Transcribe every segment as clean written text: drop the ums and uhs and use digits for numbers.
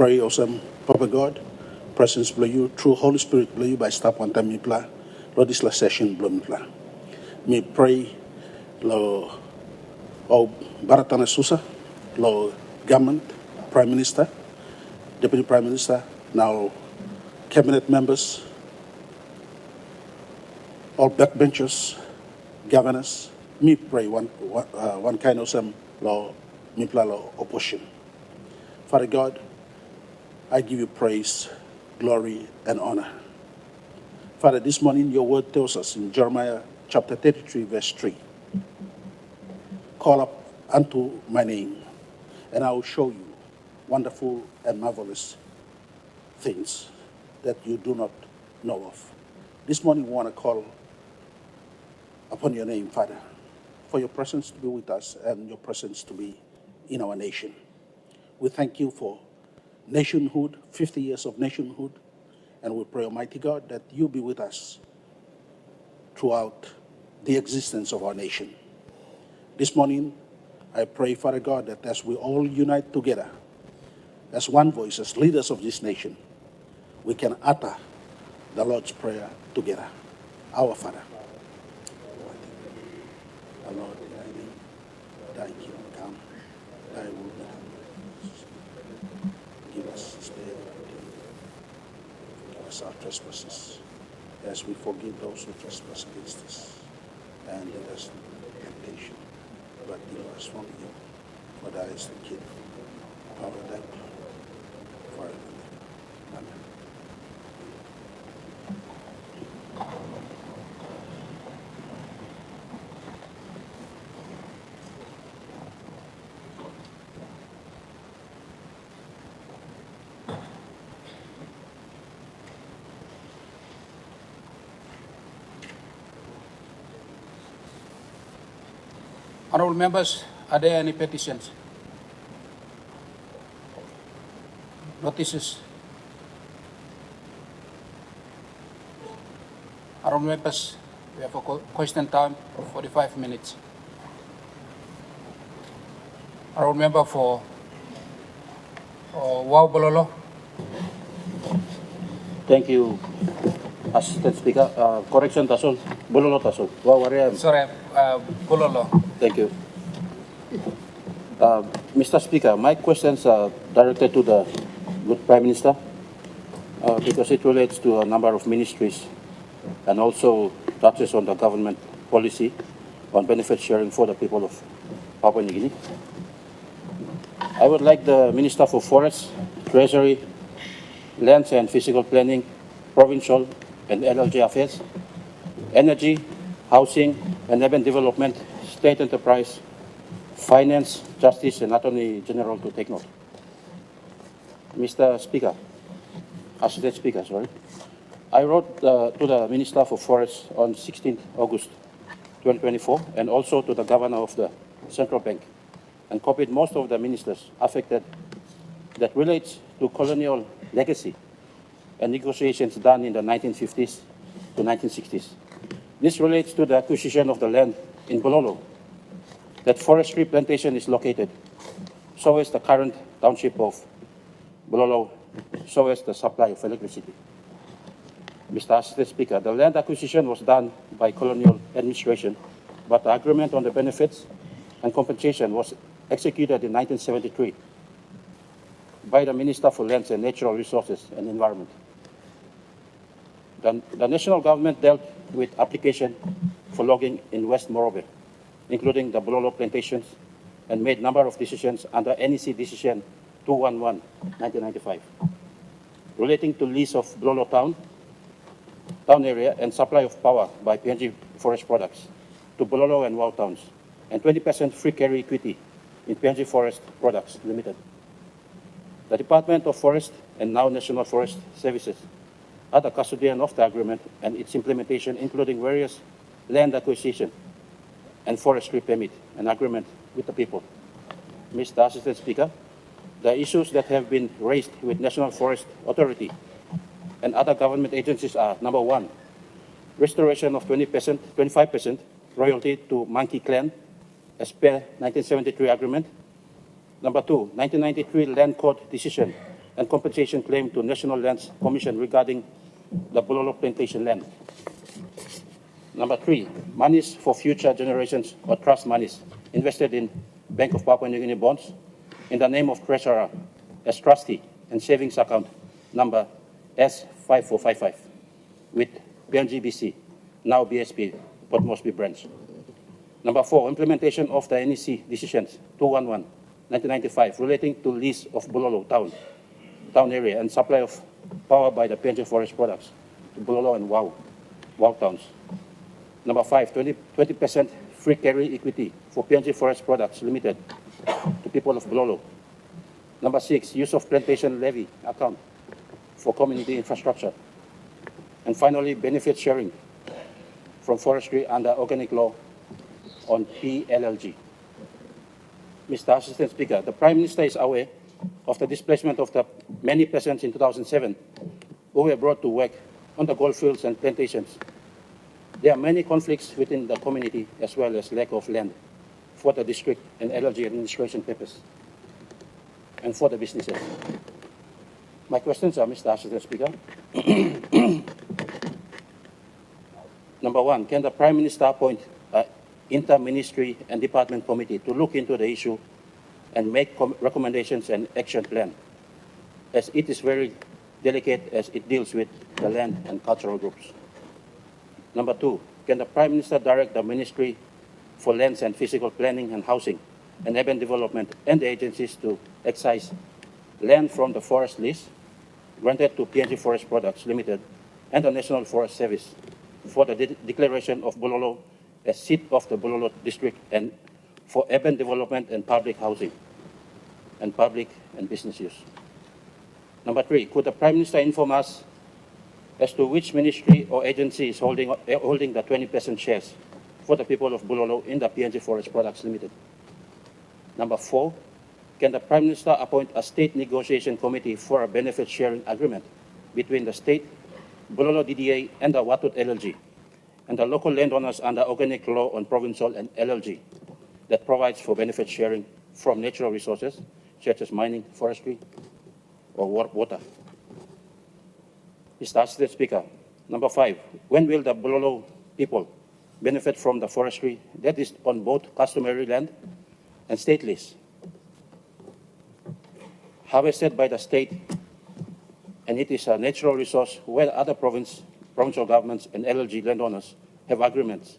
pray also, Papa God, presence below you, through Holy Spirit below you by stop one time, Lord, this last session, Blumipla. Me pray, Lord, Baratana Susa, Lord, government, Prime Minister, Deputy Prime Minister, now cabinet members, all backbenchers, governors, me pray one kind of some law, me play law opposition. Father God, I give you praise, glory, and honor. Father, this morning your word tells us in Jeremiah chapter 33, verse 3, call up unto my name, and I will show you wonderful and marvelous things that you do not know of. This morning we want to call upon your name, Father, for your presence to be with us and your presence to be in our nation. We thank you for nationhood, 50 years of nationhood, and we pray, Almighty God, that you be with us throughout the existence of our nation. This morning, I pray, Father God, that as we all unite together, as one voice, as leaders of this nation, we can utter the Lord's Prayer together. Our Father, our Lord, thy kingdom come, thy will be done. Give us this day our daily bread. Forgive us our trespasses, as we forgive those who trespass against us. And lead us into temptation, but deliver us from evil. For thine is the kingdom, power, and thy glory, forever and ever. Amen. Honourable members, are there any petitions? Notices? Honourable members, we have a question time of 45 minutes. Honourable member for Bulolo. Thank you, Assistant Speaker. Correction, Tasul. Bulolo Tasul. Wawaria. Sorry, Bulolo. Thank you. Mr. Speaker, my questions are directed to the good Prime Minister because it relates to a number of ministries and also touches on the government policy on benefit sharing for the people of Papua New Guinea. I would like the Minister for Forests, Treasury, Lands and Physical Planning, Provincial and LLG Affairs, Energy, Housing and Urban Development, State Enterprise, Finance, Justice and Attorney General to take note. Mr. Speaker, Assistant Speaker, sorry. I wrote to the Minister for Forests on 16th August 2024 and also to the Governor of the Central Bank and copied most of the ministers affected that relates to colonial legacy and negotiations done in the 1950s to 1960s. This relates to the acquisition of the land in Bulolo that forestry plantation is located. So is the current township of Bulolo, so is the supply of electricity. Mr. Assistant Speaker, the land acquisition was done by colonial administration, but the agreement on the benefits and compensation was executed in 1973 by the Minister for Lands and Natural Resources and Environment. The national government dealt with application for logging in West Morobe, including the Bulolo plantations, and made a number of decisions under NEC Decision 211/1995, relating to lease of Bulolo town area and supply of power by PNG Forest Products to Bulolo and Wau towns, and 20% free carry equity in PNG Forest Products Limited. The Department of Forest and now National Forest Services are the custodian of the agreement and its implementation, including various land acquisition and forestry permit and agreement with the people. Mr. Assistant Speaker, the issues that have been raised with National Forest Authority and other government agencies are: number one, restoration of 25% royalty to Monkey Clan as per 1973 agreement. Number two, 1993 Land Court decision and compensation claim to National Lands Commission regarding the Bulolo plantation land. Number 3, monies for future generations or trust monies invested in Bank of Papua New Guinea bonds in the name of treasurer as trustee and savings account number S5455 with PNGBC, now BSP, Port Moresby branch. Number 4, implementation of the NEC decisions 211/1995 relating to lease of Bulolo town area and supply of power by the PNG forest products to Bulolo and Wow towns. Number 5, 20% free carry equity for PNG Forest Products Limited to people of Bulolo. Number 6, use of plantation levy account for community infrastructure. And finally, benefit sharing from forestry under organic law on PLLG. Mr. Assistant Speaker, the Prime Minister is aware of the displacement of the many peasants in 2007 who were brought to work on the gold fields and plantations. There are many conflicts within the community as well as lack of land for the district and LLG administration purpose and for the businesses. My questions are, Mr. Assistant Speaker. Number 1, can the Prime Minister appoint an inter-ministry and department committee to look into the issue and make recommendations and action plan, as it is very delicate as it deals with the land and cultural groups? Number 2, can the Prime Minister direct the Ministry for Lands and Physical Planning and Housing and Urban Development and the agencies to excise land from the forest lease granted to PNG Forest Products Limited and the National Forest Service for the declaration of Bulolo as seat of the Bulolo district and for urban development and public housing and public and business use? Number 3, could the Prime Minister inform us as to which ministry or agency is holding the 20% shares for the people of Bulolo in the PNG Forest Products Limited? Number 4, can the Prime Minister appoint a state negotiation committee for a benefit sharing agreement between the state, Bulolo DDA, and the Watut LLG, and the local landowners under organic law on provincial and LLG that provides for benefit sharing from natural resources such as mining, forestry, or water? Mr. Assistant Speaker, number 5, when will the Bulolo people benefit from the forestry that is on both customary land and state lease, harvested by the state, and it is a natural resource where other provincial governments and LLG landowners have agreements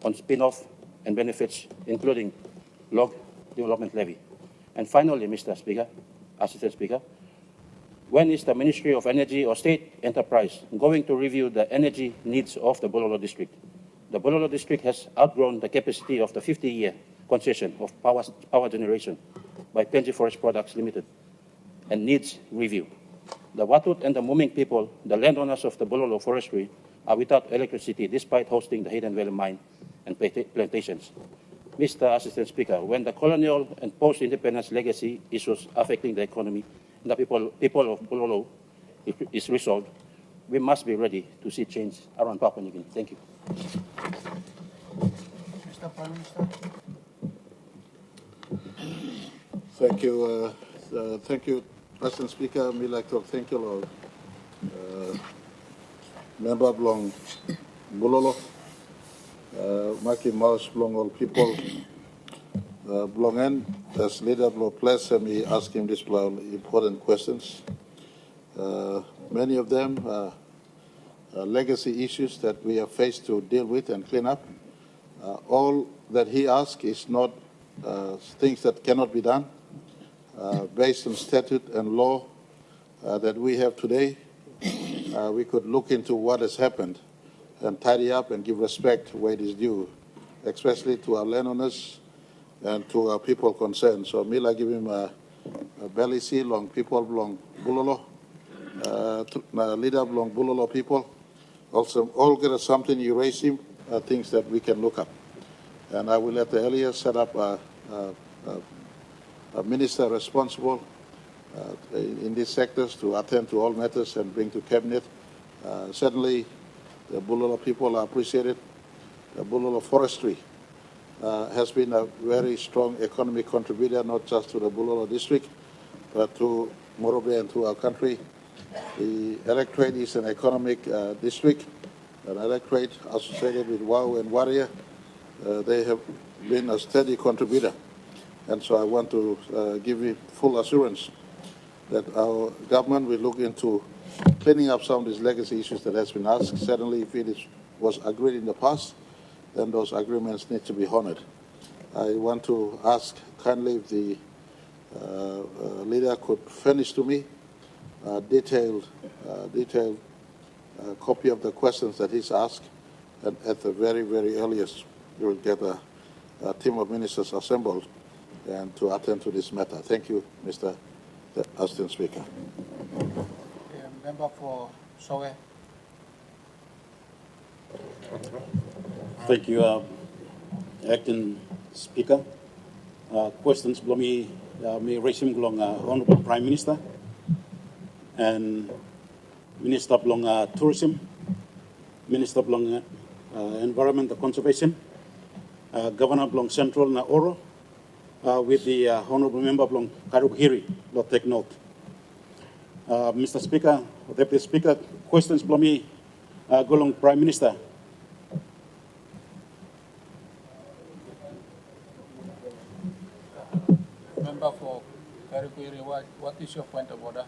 on spin-off and benefits, including log development levy? And finally, Mr. Speaker, Assistant Speaker, when is the Ministry of Energy or State Enterprise going to review the energy needs of the Bulolo district? The Bulolo district has outgrown the capacity of the 50-year concession of power generation by PNG Forest Products Limited and needs review. The Watut and the Muming people, the landowners of the Bulolo forestry, are without electricity despite hosting the Hidden Valley mine and plantations. Mr. Assistant Speaker, when the colonial and post-independence legacy issues affecting the economy and the people of Bulolo is resolved, we must be ready to see change around Papua New Guinea. Thank you. Mr. Prime Minister. Thank you, President Speaker. I'd like to thank you, Lord. Member belong Bulolo, Maki Maus belong all people belong in. As leader belong place, me ask him these important questions. Many of them are legacy issues that we are faced to deal with and clean up. All that he asks is not things that cannot be done. Based on statute and law that we have today, we could look into what has happened and tidy up and give respect where it is due, especially to our landowners and to our people concerned. So Mila give him a belly seal long people belong Bulolo, leader belong Bulolo people. Also, all get something you raise him, things that we can look up. And I will let the earlier set up a minister responsible in these sectors to attend to all matters and bring to cabinet. Certainly, the Bulolo people are appreciated. The Bulolo forestry has been a very strong economic contributor, not just to the Bulolo district, but to Morobe and to our country. The electorate is an economic district, an electorate associated with WOW and Warrior. They have been a steady contributor. And so I want to give you full assurance that our government will look into cleaning up some of these legacy issues that has been asked. Certainly, if it was agreed in the past, then those agreements need to be honored. I want to ask kindly if the leader could furnish to me a detailed copy of the questions that he's asked, and at the very, very earliest, you will get a team of ministers assembled and to attend to this matter. Thank you, Mr. Assistant Speaker. Member for Sowe. Thank you, Acting Speaker. Questions below me raising along Honorable Prime Minister and Minister belong Tourism, Minister belong Environment and Conservation, Governor belong Central na Oro, with the Honorable Member belong Karuhiri, Lord take note. Mr. Speaker, Deputy Speaker, questions below me go along Prime Minister. Member for Karuhiri, what is your point of order?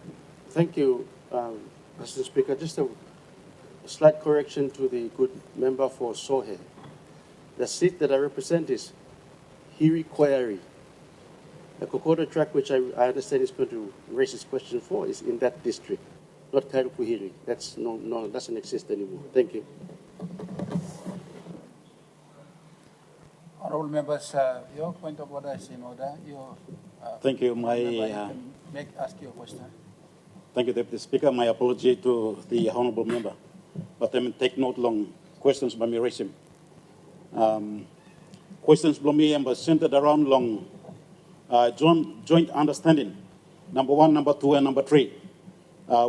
Thank you, Mr. Speaker. Just a slight correction to the good member for Sohe. The seat that I represent is Hiri Koyari. The Kokoda Track, which I understand is going to raise this question for, is in that district, not Kairukuhiri. That's no, doesn't exist anymore. Thank you. Honorable members, your point of order is in order. Thank you. Ask your question. Thank you, Deputy Speaker. My apology to the honourable member, but I mean, take note long questions by me raising. Questions from me are centered around long joint understanding, number 1, number 2, and number 3,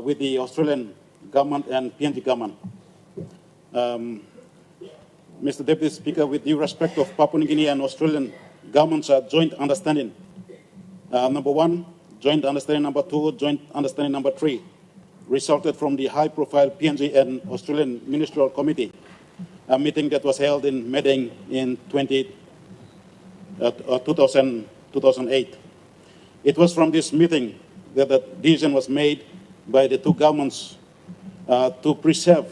with the Australian government and PNG government. Mr. Deputy Speaker, with due respect of Papua New Guinea and Australian governments' joint understanding, number 1, joint understanding number 2, joint understanding number 3, resulted from the high-profile PNG and Australian Ministerial Committee, a meeting that was held in Medang in 2008. It was from this meeting that the decision was made by the two governments to preserve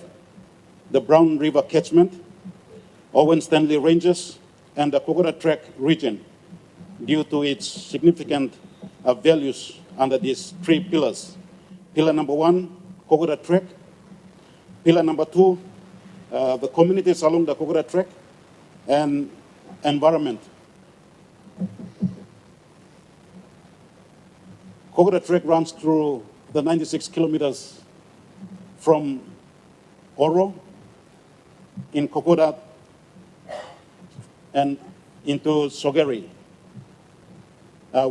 the Brown River catchment, Owen Stanley Ranges, and the Kokoda Track region due to its significant values under these 3 pillars. Pillar number 1, Kokoda Track. Pillar number 2, the communities along the Kokoda Track, and environment. Kokoda Track runs through the 96 kilometers from Oro in Kokoda and into Sogeri.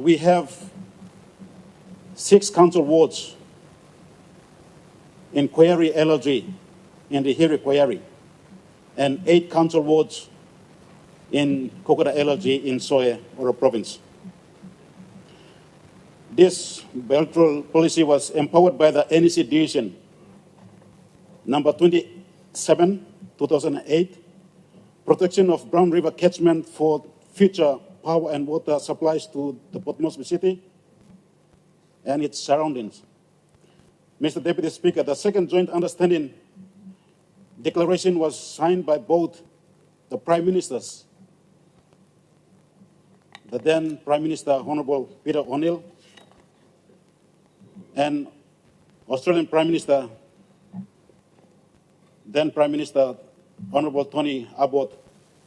We have 6 council wards in Koyari LLG, in the Hiri Koyari, and 8 council wards in Kokoda LLG in Soe, Oro Province. This bilateral policy was empowered by the NEC Decision number 27, 2008, protection of Brown River catchment for future power and water supplies to the Port Moresby City and its surroundings. Mr. Deputy Speaker, the second joint understanding declaration was signed by both the Prime Ministers, the then Prime Minister Honourable Peter O'Neill, and Australian Prime Minister, then Prime Minister Honourable Tony Abbott,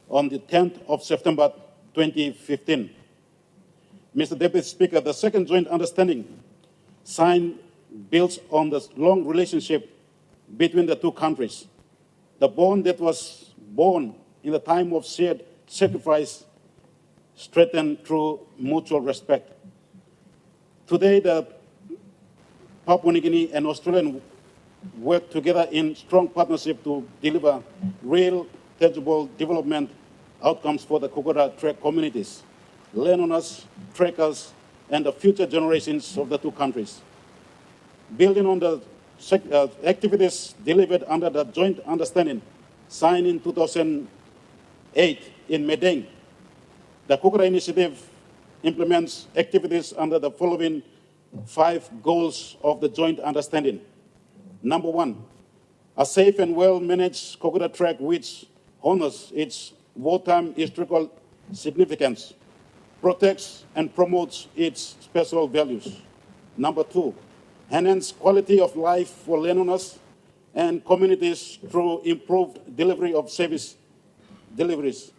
on the 10th of September 2015. Mr. Deputy Speaker, the second joint understanding signed builds on the long relationship between the two countries. The bond that was born in the time of shared sacrifice strengthened through mutual respect. Today, the Papua New Guinea and Australian work together in strong partnership to deliver real, tangible development outcomes for the Kokoda Track communities, landowners, trekkers, and the future generations of the two countries. building on the activities delivered under the joint understanding signed in 2008 in Medellin. The Kokoda Initiative implements activities under the following 5 goals of the joint understanding. Number 1, a safe and well-managed Kokoda Track which honors its wartime historical significance, protects and promotes its special values. Number 2, enhance quality of life for landowners and communities through improved delivery of service deliveries,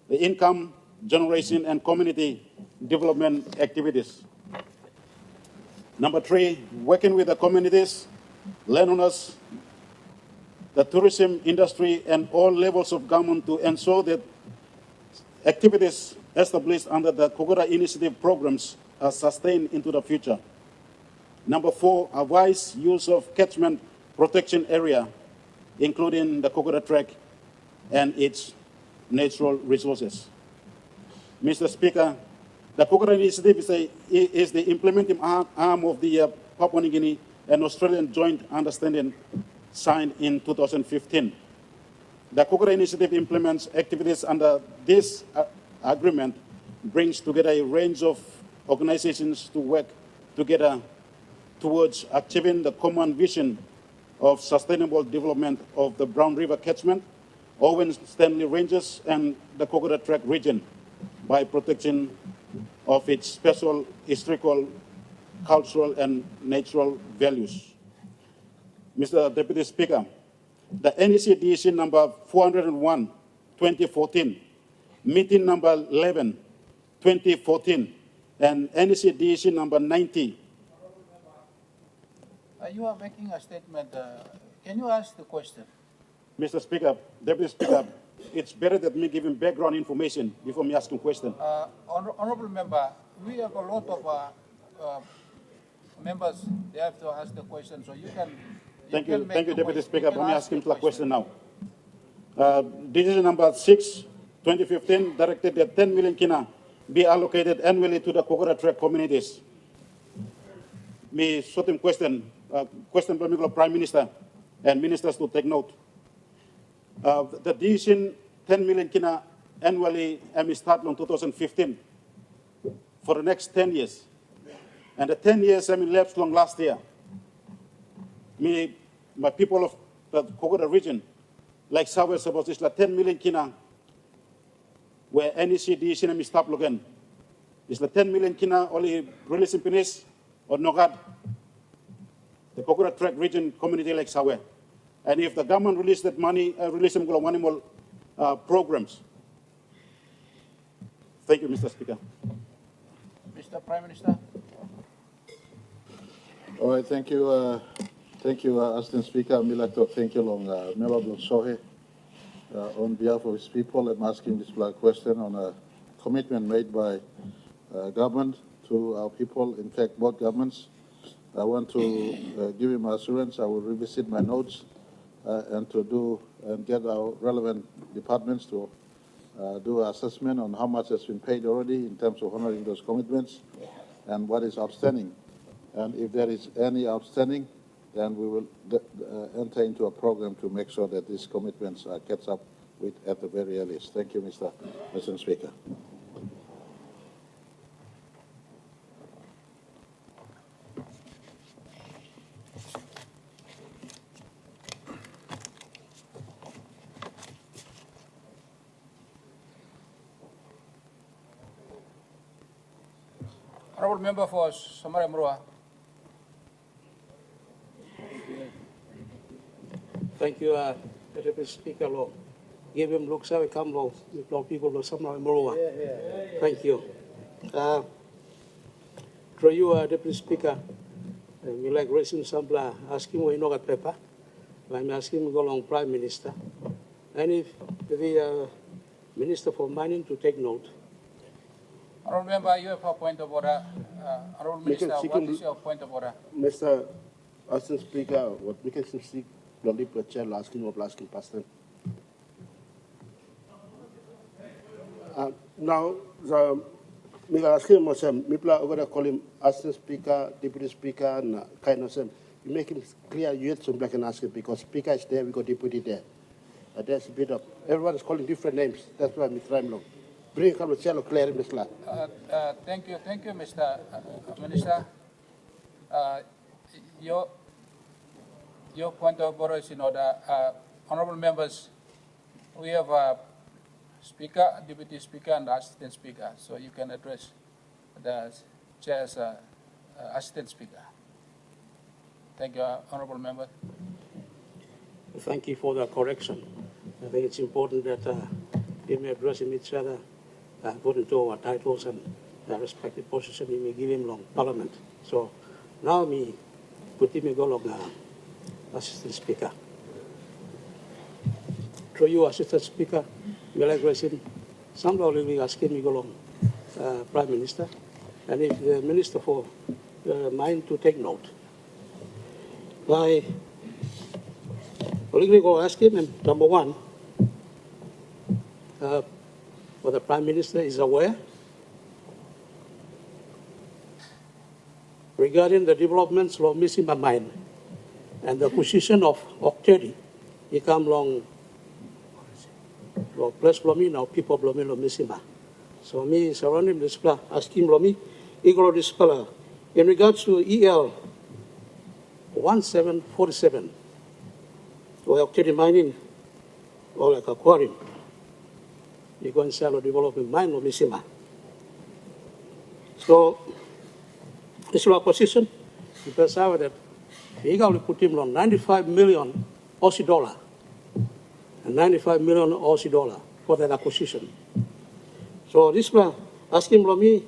the income generation and community development activities. Number 3, working with the communities, landowners, the tourism industry, and all levels of government to ensure that activities established under the Kokoda Initiative programs are sustained into the future. Number 4, a wise use of catchment protection area, including the Kokoda Track and its natural resources. Mr. Speaker, the Kokoda Initiative is the implementing arm of the Papua New Guinea and Australian Joint Understanding signed in 2015. The Kokoda Initiative implements activities under this agreement, brings together a range of organizations to work together towards achieving the common vision of sustainable development of the Brown River catchment, Owen Stanley Ranges, and the Kokoda Track region by protection of its special historical, cultural, and natural values. Mr. Deputy Speaker, the NEC decision number 401, 2014, meeting number 11, 2014, and NEC decision number 90. You are making a statement. Can you ask the question? Mr. Speaker, Deputy Speaker, it's better that me giving background information before me asking question. Honorable member, we have a lot of members. They have to ask the question, so you can. Thank you, Deputy Speaker. Let me ask him the question now. Decision number 6, 2015, directed that 10 million kina be allocated annually to the Kokoda Track communities. Me certain question from the Prime Minister and ministers to take note. The decision 10 million kina annually start in 2015 for the next 10 years. And the 10 years lapsed long last year. My people of the Kokoda region, like Southwest about this, like 10 million kina, where NEC decision stop again. It's like 10 million kina only releasing penis or Nogad, the Kokoda Track region community like Sawe. And if the government release that money, release them animal programs. Thank you, Mr. Speaker. Mr. Prime Minister. All right, thank you. Thank you, Assistant Speaker. I'd like to thank you, Member Sohe. On behalf of his people, I'm asking this question on a commitment made by government to our people, in fact, both governments. I want to give him assurance I will revisit my notes and get our relevant departments to do assessment on how much has been paid already in terms of honoring those commitments and what is outstanding. And if there is any outstanding, then we will enter into a program to make sure that these commitments are kept up with at the very earliest. Thank you, Mr. Speaker. Honorable member for Samara Murua. Thank you, Deputy Speaker. Law. Give him looks how come law. People of Samara Murua. Thank you. Through you, Deputy Speaker, we like raising some asking why not paper. I'm asking to go along Prime Minister. And if the Minister for Mining to take note. Honorable member, you have a point of order. Honorable Minister, what is your point of order? Mr. Assistant Speaker, what we can see, the Liberal Chair asking or asking past them. Now, the Mika asking myself, Mipla over there call him assistant speaker, deputy speaker, and kind of some. You make him clear you had some black and ask it because speaker is there, we got deputy there. There's a bit of, everyone is calling different names. That's why I'm trying to bring come to channel clear, Mr. Thank you, Mr. Minister. Your point of order is in order. Honorable members, we have a speaker, deputy speaker, and assistant speaker, so you can address the chair's assistant speaker. Thank you, honorable member. Thank you for the correction. I think it's important that we may address each other according to our titles and their respective position. We may give him long parliament. So now me put him go long assistant speaker. Through you, assistant speaker, we like him. Somehow we ask him to go long prime minister, and if the minister for mine to take note. Why? Well, we go ask him, and number one, whether the Prime Minister is aware regarding the developments of Misima Mine and the acquisition of Octedi. He come along, place Blomi now, people Blomi lo Misima. So me surrounding this plan, asking Blomi, Igor this color. In regards to EL 1747, or Octedi mining, or like aquarium, you go and sell or development mine or Misima. So, this is our position. Because I that we got to put him on 95 million Aussie dollar and 95 million Aussie dollar for that acquisition. So this plan asking me,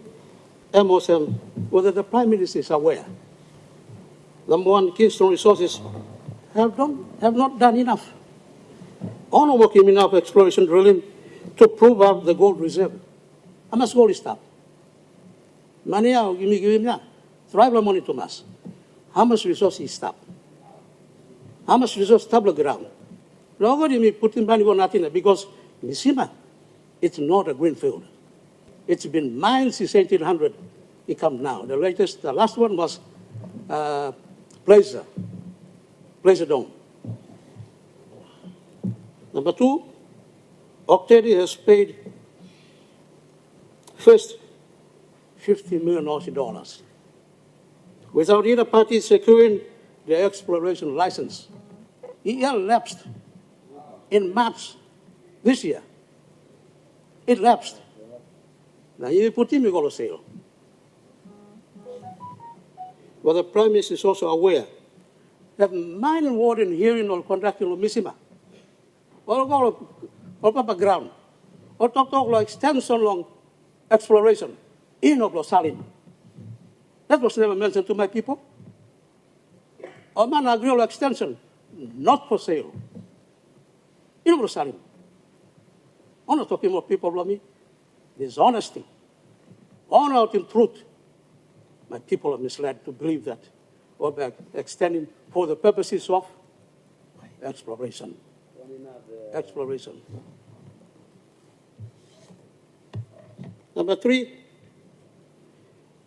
MOSM, whether the Prime Minister is aware. Number one, Keystone Resources have not done enough. Or not working enough exploration drilling to prove up the gold reserve. How much gold is that? Money, give him that. Tribal money to us. How much resource is that? How much resource tablet ground? Nobody may put in money or nothing because Misima, it's not a green field. It's been mined since 1800. It comes now. The last one was Plaza Dome. Number two, Octedi has paid first 50 million Aussie dollars without either party securing the exploration license. EL lapsed in March this year. It lapsed. Now you put him, you go to sale. But the Prime Minister is also aware that mine and water and hearing or conducting of Misima, or Papa ground, or talk like extension long exploration in Oklahoma. That was never mentioned to my people. Or man agricultural extension, not for sale. In Oklahoma. I'm not talking about people like me. Dishonesty. Honor out in truth. My people are misled to believe that. Or by extending for the purposes of exploration. Exploration. Number three,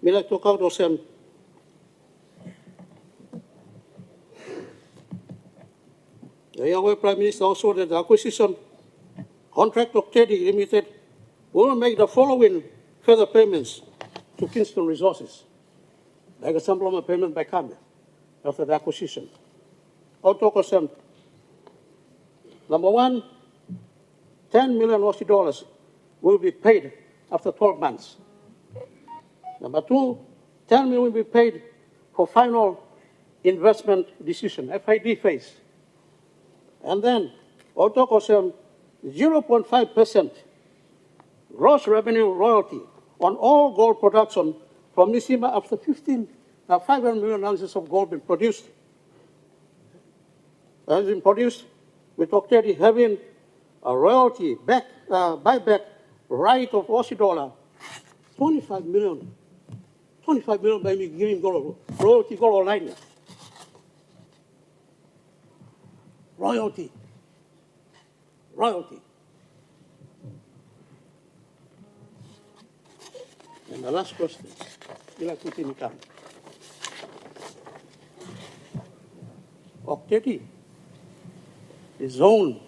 we like to talk about some the Yahweh Prime Minister also that the acquisition contract of Teddy Limited will make the following further payments to Kingston Resources. Like a sample of payment by Kambia after the acquisition. I'll talk of some. Number one, 10 million Aussie dollars will be paid after 12 months. Number two, 10 million will be paid for final investment decision, FID phase. And then, I'll talk of some 0.5% gross revenue royalty on all gold production from Misima after 500 million ounces of gold been produced. Has been produced with Octedi having a royalty buyback right of Aussie dollar, 25 million. 25 million by me giving gold, royalty gold online. Royalty. And the last question, ila kuti nikam. Octeti, the zone,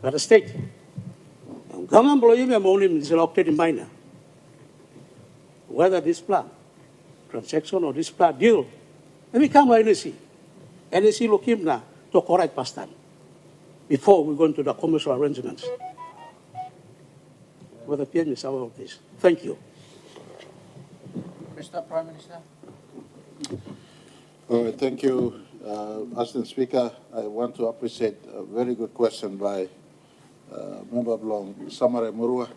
got a state. Gaman blow you only is Octeti minor. Whether this plan, transaction or this plan deal, let me come to NSC. NSC look him now to correct past time before we go into the commercial arrangements. Whether PM is aware of this. Thank you. Mr. Prime Minister. All right, thank you, Assistant Speaker. I want to appreciate a very good question by Member Blong Samare Murua.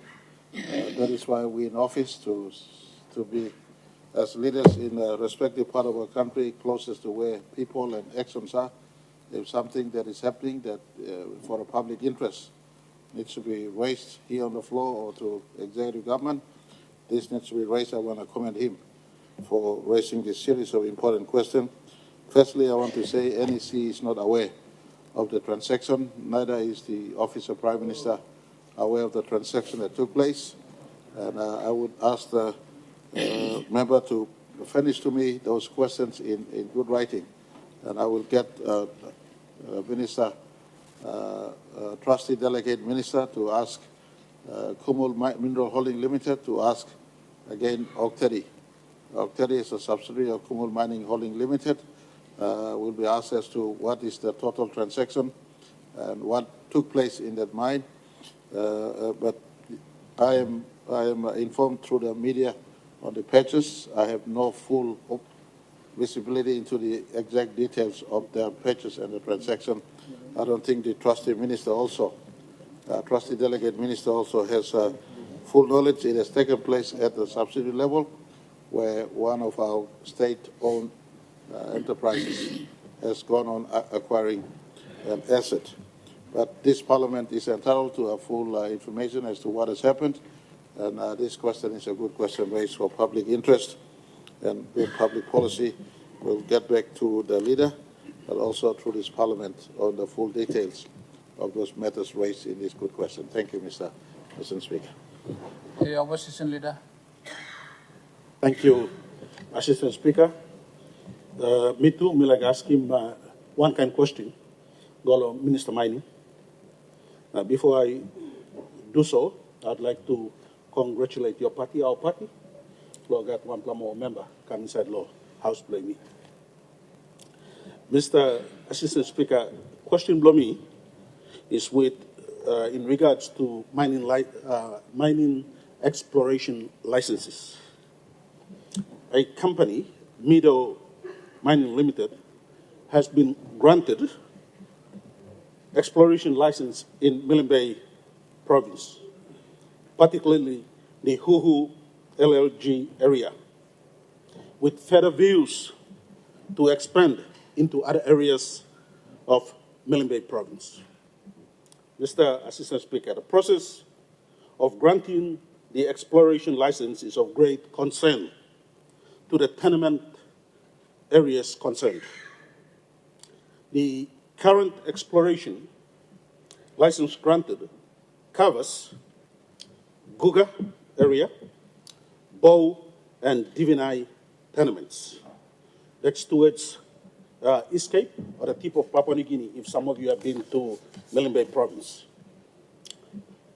That is why we're in office to be as leaders in a respective part of our country, closest to where people and actions are. If something that is happening that for a public interest needs to be raised here on the floor or to executive government, this needs to be raised. I want to commend him for raising this series of important questions. Firstly, I want to say NEC is not aware of the transaction, neither is the Office of Prime Minister aware of the transaction that took place. And I would ask the member to furnish to me those questions in good writing. And I will get Minister, Trustee Delegate Minister to ask Kumul Mineral Holding Limited to ask again Octeti. Octeti is a subsidiary of Kumul Mining Holding Limited. Will be asked as to what is the total transaction and what took place in that mine. But I am informed through the media on the purchase. I have no full visibility into the exact details of the purchase and the transaction. I don't think the Trustee Minister also, Trustee Delegate Minister also has full knowledge. It has taken place at the subsidiary level, where one of our state-owned enterprises has gone on acquiring an asset. But this Parliament is entitled to a full information as to what has happened, and this question is a good question raised for public interest and good public policy. We'll get back to the leader, but also through this Parliament on the full details of those matters raised in this good question. Thank you, Mr. Speaker. The Opposition Leader. Thank you, Assistant Speaker. Me too, me like ask him one kind of question, Golo Minister Mining. Before I do so, I'd like to congratulate your party, our party. Law got one more member come inside law, House play me. Mr. Assistant Speaker, question below me is with in regards to mining exploration licenses. A company, Mido Mining Limited, has been granted exploration license in Milne Bay province, particularly the Huhu LLG area, with further views to expand into other areas of Milne Bay province. Mr. Assistant Speaker, the process of granting the exploration license is of great concern to the tenement areas concerned. The current exploration license granted covers Guga area, Bow and Divinai tenements. That's towards East Cape or the tip of Papua New Guinea, if some of you have been to Milne Bay province.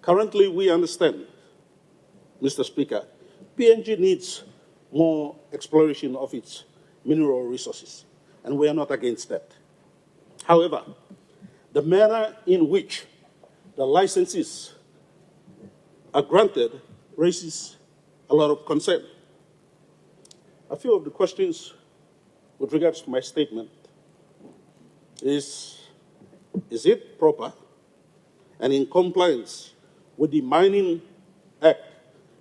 Currently, we understand, Mr. Speaker, PNG needs more exploration of its mineral resources, and we are not against that. However, the manner in which the licenses are granted raises a lot of concern. A few of the questions with regards to my statement is it proper and in compliance with the Mining Act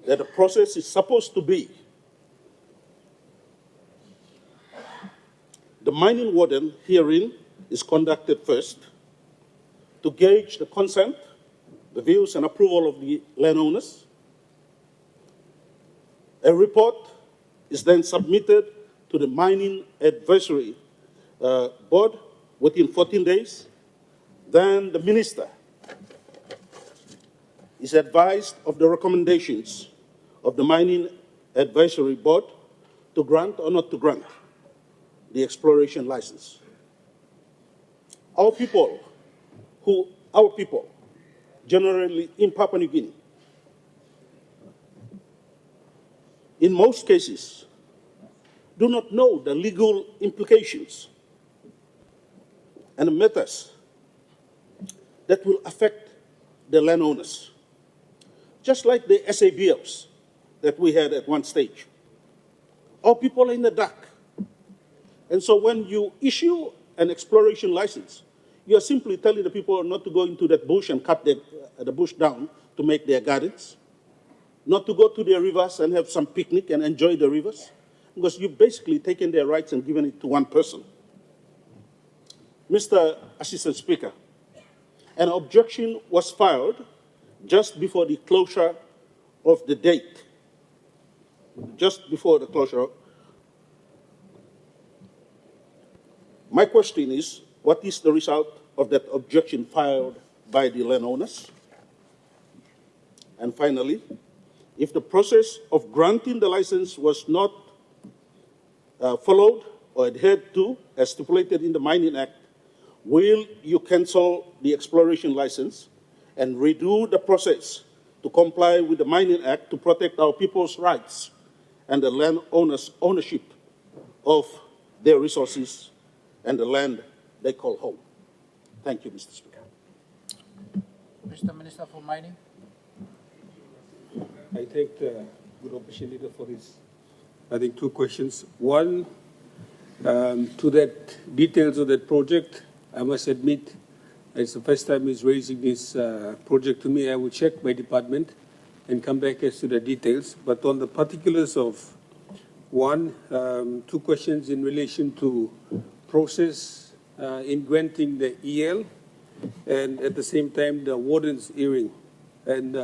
that the process is supposed to be the mining warden hearing is conducted first to gauge the consent, the views and approval of the landowners. A report is then submitted to the Mining Advisory Board within 14 days. Then the minister is advised of the recommendations of the Mining Advisory Board to grant or not to grant the exploration license. Our people, generally in Papua New Guinea, in most cases, do not know the legal implications and the matters that will affect the landowners, just like the SABLs that we had at one stage. Our people are in the dark. And so when you issue an exploration license, you are simply telling the people not to go into that bush and cut the bush down to make their gardens, not to go to their rivers and have some picnic and enjoy the rivers, because you've basically taken their rights and given it to one person. Mr. Assistant Speaker, an objection was filed just before the closure of the date, just before the closure. My question is, what is the result of that objection filed by the landowners? And finally, if the process of granting the license was not followed or adhered to as stipulated in the Mining Act, will you cancel the exploration license and redo the process to comply with the Mining Act to protect our people's rights and the landowners' ownership of their resources and the land they call home? Thank you, Mr. Speaker. Mr. Minister for Mining. I take the good opportunity for this. I think two questions. One, to that details of that project, I must admit, it's the first time he's raising this project to me. I will check my department and come back as to the details. But on the particulars of one, two questions in relation to process in granting the EL, and at the same time the warden's hearing. And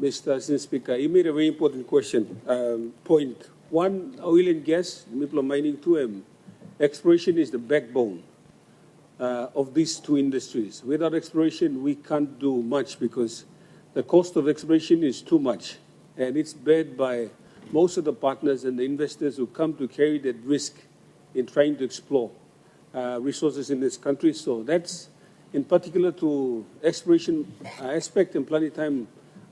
Mr. Assistant Speaker, you made a very important point. One, oil and gas, Miplo mining, two, exploration is the backbone of these two industries. Without exploration, we can't do much because the cost of exploration is too much. And it's borne by most of the partners and the investors who come to carry that risk in trying to explore resources in this country. So that's in particular to exploration aspect, and plenty time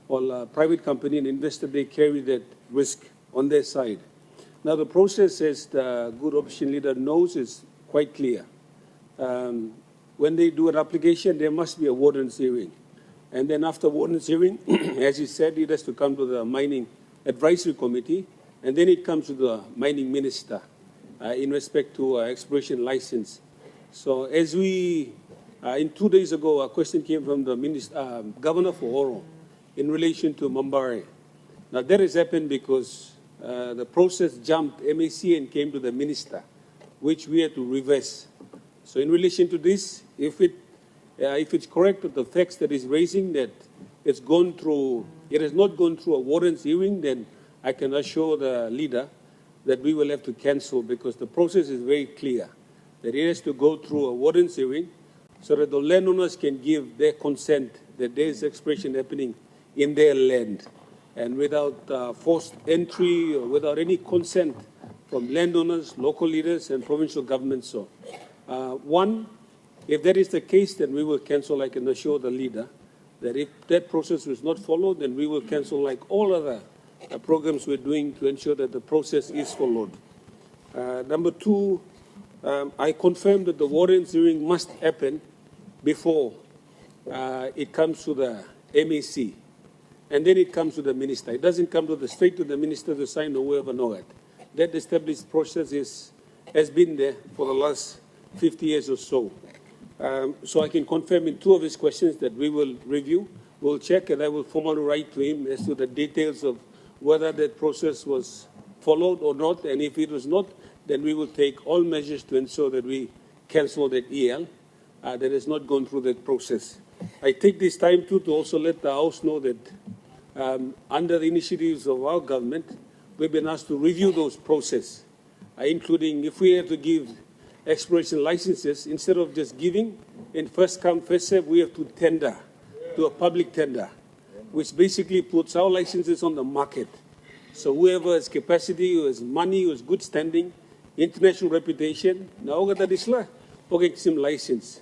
all private company and investor, they carry that risk on their side. Now the process, as the good opposition leader knows, is quite clear. When they do an application, there must be a warden's hearing. And then after warden's hearing, as he said, it has to come to the Mining Advisory Committee, and then it comes to the Mining Minister in respect to exploration license. So as we, in 2 days ago, a question came from the Governor for Oro in relation to Mambare. Now that has happened because the process jumped MAC and came to the minister, which we had to reverse. So in relation to this, if it's correct with the facts that is raising that it has not gone through a warden's hearing, then I can assure the leader that we will have to cancel, because the process is very clear that it has to go through a warden's hearing so that the landowners can give their consent that there is exploration happening in their land, and without forced entry or without any consent from landowners, local leaders, and provincial governments. So, one, if that is the case, then we will cancel. I can assure the leader that if that process was not followed, then we will cancel like all other programs we're doing to ensure that the process is followed. Number two, I confirm that the warden's hearing must happen before it comes to the MAC. And then it comes to the minister. It doesn't come straight to the minister to sign or whoever know it. That established process has been there for the last 50 years or so. So I can confirm in two of his questions that we will review, we'll check, and I will formally write to him as to the details of whether that process was followed or not. And if it was not, then we will take all measures to ensure that we cancel that EL that has not gone through that process. I take this time too to also let the House know that under the initiatives of our government, we've been asked to review those processes, including if we have to give exploration licenses, instead of just giving in first come, first serve, we have to tender, do a public tender, which basically puts our licenses on the market. So whoever has capacity, who has money, who has good standing, international reputation, now got that isla, okay, some license.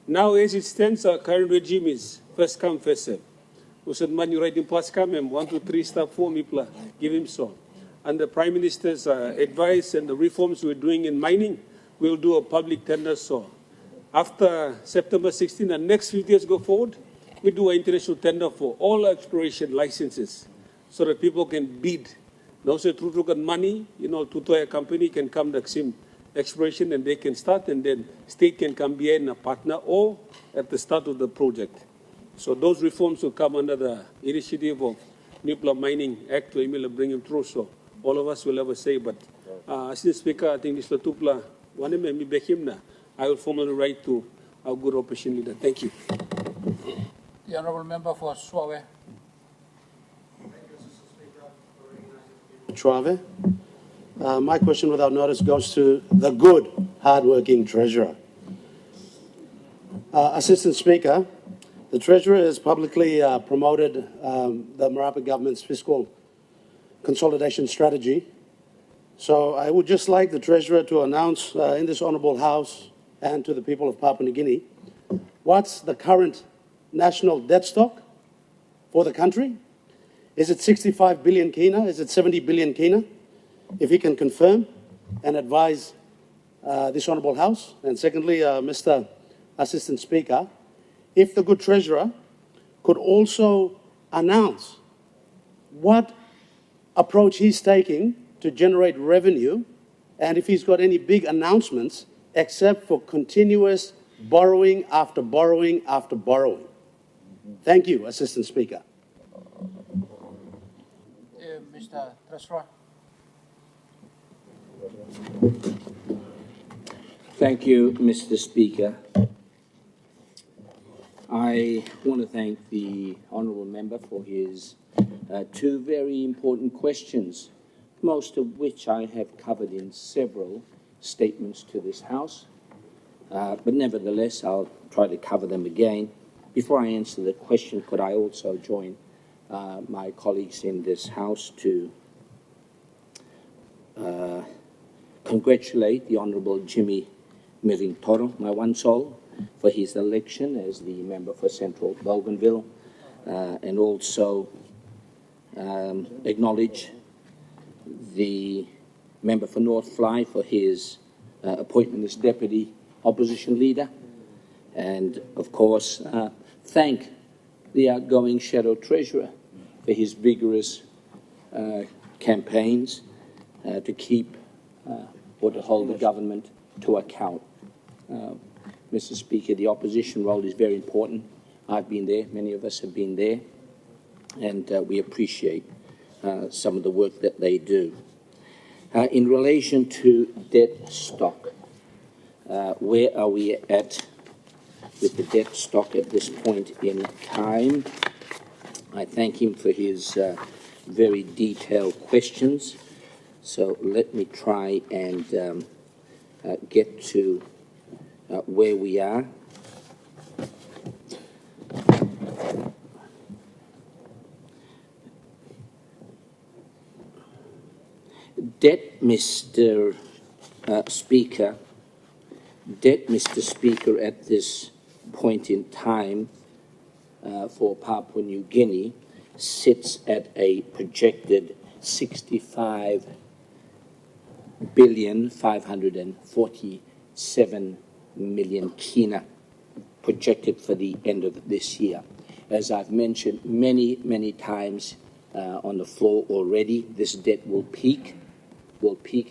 Now as it stands, our current regime is first come, first serve. Who said, man, you write in pass come, 1, 2, 3, stop 4, mipla, give him so. And the Prime Minister's advice and the reforms we're doing in mining, we'll do a public tender so. After September 16, the next 50 years go forward, we do an international tender for all exploration licenses so that people can bid. Now, so to look at money, a company can come to sim exploration and they can start, and then state can come behind a partner or at the start of the project. So those reforms will come under the initiative of Nuclear Mining Act to bring them through. So all of us will have a say. But Assistant Speaker, I think this Latupla, I will formally write to our good opposition leader. Thank you. The Honourable Member for Suave. Trave. My question without notice goes to the good, hard-working Treasurer. Assistant Speaker, the Treasurer has publicly promoted the Marapa government's fiscal consolidation strategy. So I would just like the Treasurer to announce in this Honourable House and to the people of Papua New Guinea, what's the current national debt stock for the country? Is it 65 billion kina? Is it 70 billion kina? If he can confirm and advise this Honourable House. And secondly, Mr. Assistant Speaker, if the good Treasurer could also announce what approach he's taking to generate revenue, and if he's got any big announcements, except for continuous borrowing after borrowing after borrowing. Thank you, Assistant Speaker. Mr. Treasurer. Thank you, Mr. Speaker. I want to thank the Honourable Member for his two very important questions, most of which I have covered in several statements to this House. But nevertheless, I'll try to cover them again. Before I answer the question, could I also join my colleagues in this House to congratulate the Honourable Jimmy Miring-Toro, my one soul, for his election as the member for Central Bougainville, and also acknowledge the member for North Fly for his appointment as Deputy Opposition Leader, and of course thank the outgoing Shadow Treasurer for his vigorous campaigns to keep or to hold the government to account. Mr. Speaker, the opposition role is very important. I've been there, many of us have been there, and we appreciate some of the work that they do. In relation to debt stock, where are we at with the debt stock at this point in time? I thank him for his very detailed questions. So let me try and get to where we are. Debt, Mr. Speaker, at this point in time for Papua New Guinea sits at a projected 65,547,000,000 kina projected for the end of this year. As I've mentioned many times on the floor already, this debt will peak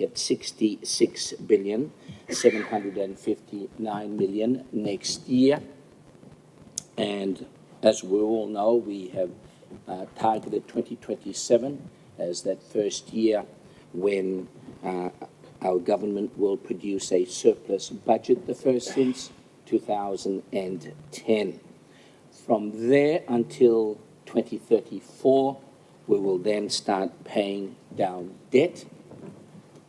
at 66,759,000,000 next year. And as we all know, we have targeted 2027 as that first year when our government will produce a surplus budget, the first since 2010. From there until 2034, we will then start paying down debt.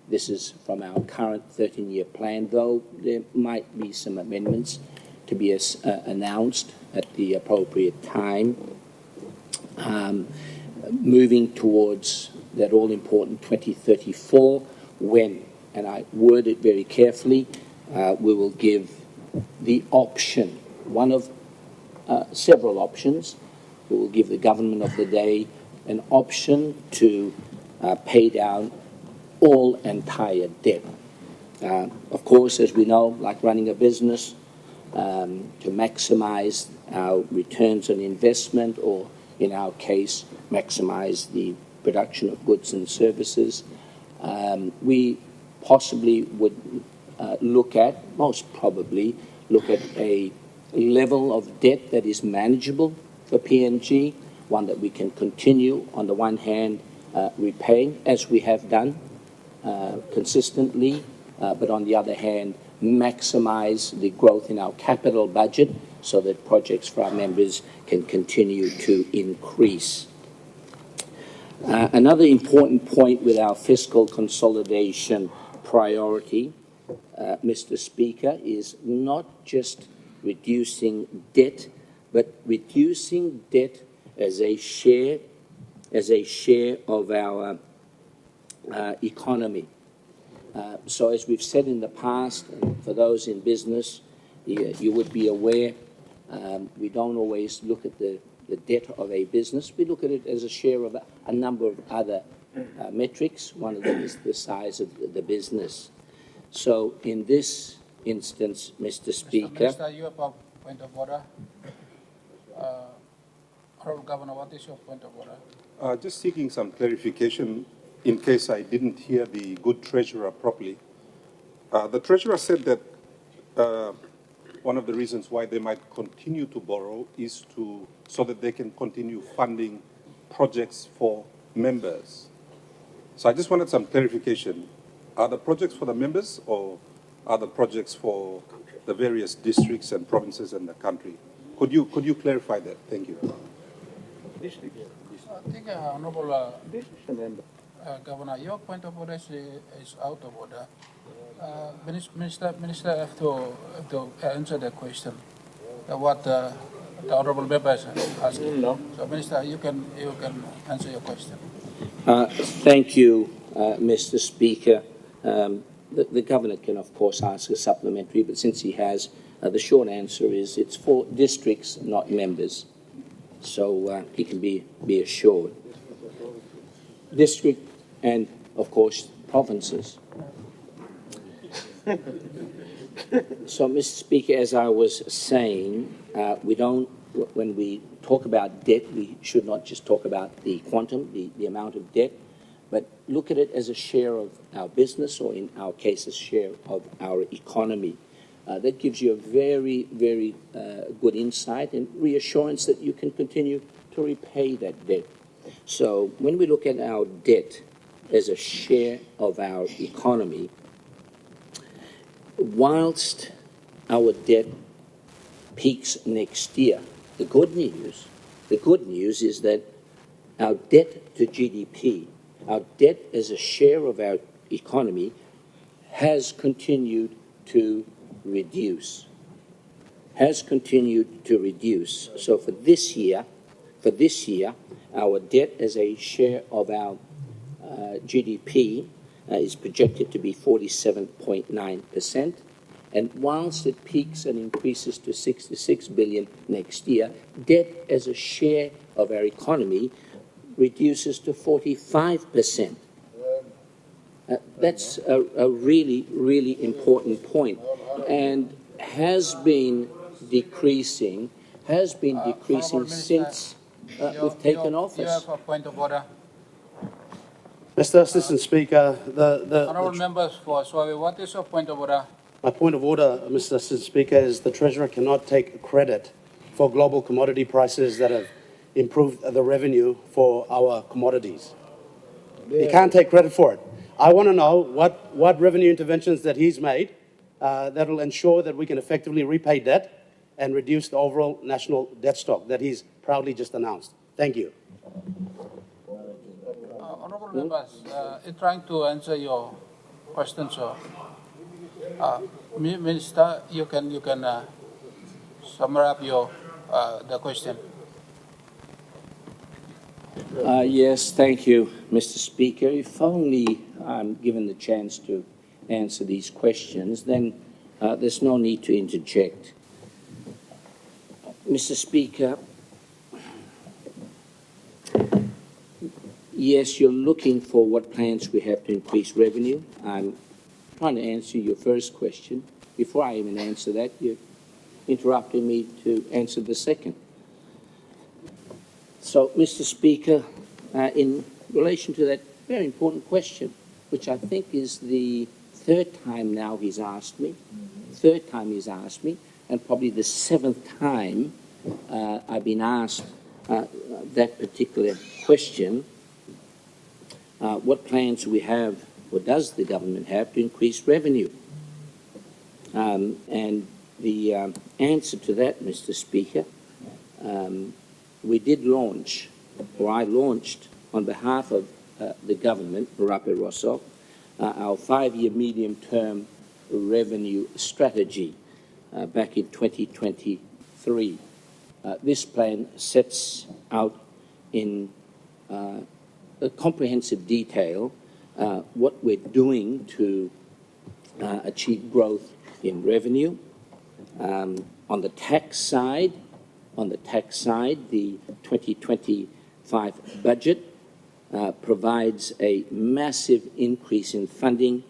This is from our current 13-year plan, though there might be some amendments to be announced at the appropriate time. Moving towards that all-important 2034, when, and I word it very carefully, we will give the option, one of several options. We will give the government of the day an option to pay down all entire debt. Of course, as we know, like running a business, to maximize our returns on investment, or in our case, maximize the production of goods and services, we possibly would most probably look at a level of debt that is manageable for PNG, one that we can continue, on the one hand, repaying, as we have done consistently, but on the other hand, maximize the growth in our capital budget so that projects for our members can continue to increase. Another important point with our fiscal consolidation priority, Mr. Speaker, is not just reducing debt, but reducing debt as a share of our economy. So as we've said in the past, and for those in business, you would be aware, we don't always look at the debt of a business. We look at it as a share of a number of other metrics. One of them is the size of the business. So in this instance, Mr. Speaker... Minister, you have a point of order. Honourable Governor, what is your point of order? Just seeking some clarification in case I didn't hear the good treasurer properly. The treasurer said that one of the reasons why they might continue to borrow is so that they can continue funding projects for members. So I just wanted some clarification. Are the projects for the members, or are the projects for the various districts and provinces in the country? Could you clarify that? Thank you. I think, Honourable Governor, your point of order is out of order. Minister have to answer the question. What the Honourable member is asking. No. So, Minister, you can answer your question. Thank you, Mr. Speaker. The Governor can, of course, ask a supplementary, but since he has, the short answer is it's for districts, not members. So he can be assured. District and, of course, provinces. So, Mr. Speaker, as I was saying, when we talk about debt, we should not just talk about the quantum, the amount of debt, but look at it as a share of our business, or in our case, a share of our economy. That gives you a very, very good insight and reassurance that you can continue to repay that debt. So when we look at our debt as a share of our economy, whilst our debt peaks next year, the good news is that our debt to GDP, our debt as a share of our economy, has continued to reduce. So for this year, our debt as a share of our GDP is projected to be 47.9%. And whilst it peaks and increases to 66 billion next year, debt as a share of our economy reduces to 45%. That's a really, really important point, and has been decreasing since we've taken office. You have a point of order. Mr. Assistant Speaker, Honourable members for Suave, what is your point of order? my point of order, Mr. Assistant Speaker, is the Treasurer cannot take credit for global commodity prices that have improved the revenue for our commodities. He can't take credit for it. I want to know what revenue interventions that he's made that will ensure that we can effectively repay debt and reduce the overall national debt stock that he's proudly just announced. Thank you. Honourable members, in trying to answer your question, so Minister, you can summarize up the question. Yes, thank you, Mr. Speaker. If only I'm given the chance to answer these questions, then there's no need to interject. Mr. Speaker, yes, you're looking for what plans we have to increase revenue. I'm trying to answer your first question. Before I even answer that, you interrupted me to answer the second. So, Mr. Speaker, in relation to that very important question, which I think is the third time now he's asked me, and probably the seventh time I've been asked that particular question, what plans we have, or does the government have, to increase revenue? And the answer to that, Mr. Speaker, we did launch, or I launched on behalf of the government, Rape Rosso, our 5-year medium-term revenue strategy back in 2023. This plan sets out in a comprehensive detail what we're doing to achieve growth in revenue. On the tax side, the 2025 budget provides a massive increase in funding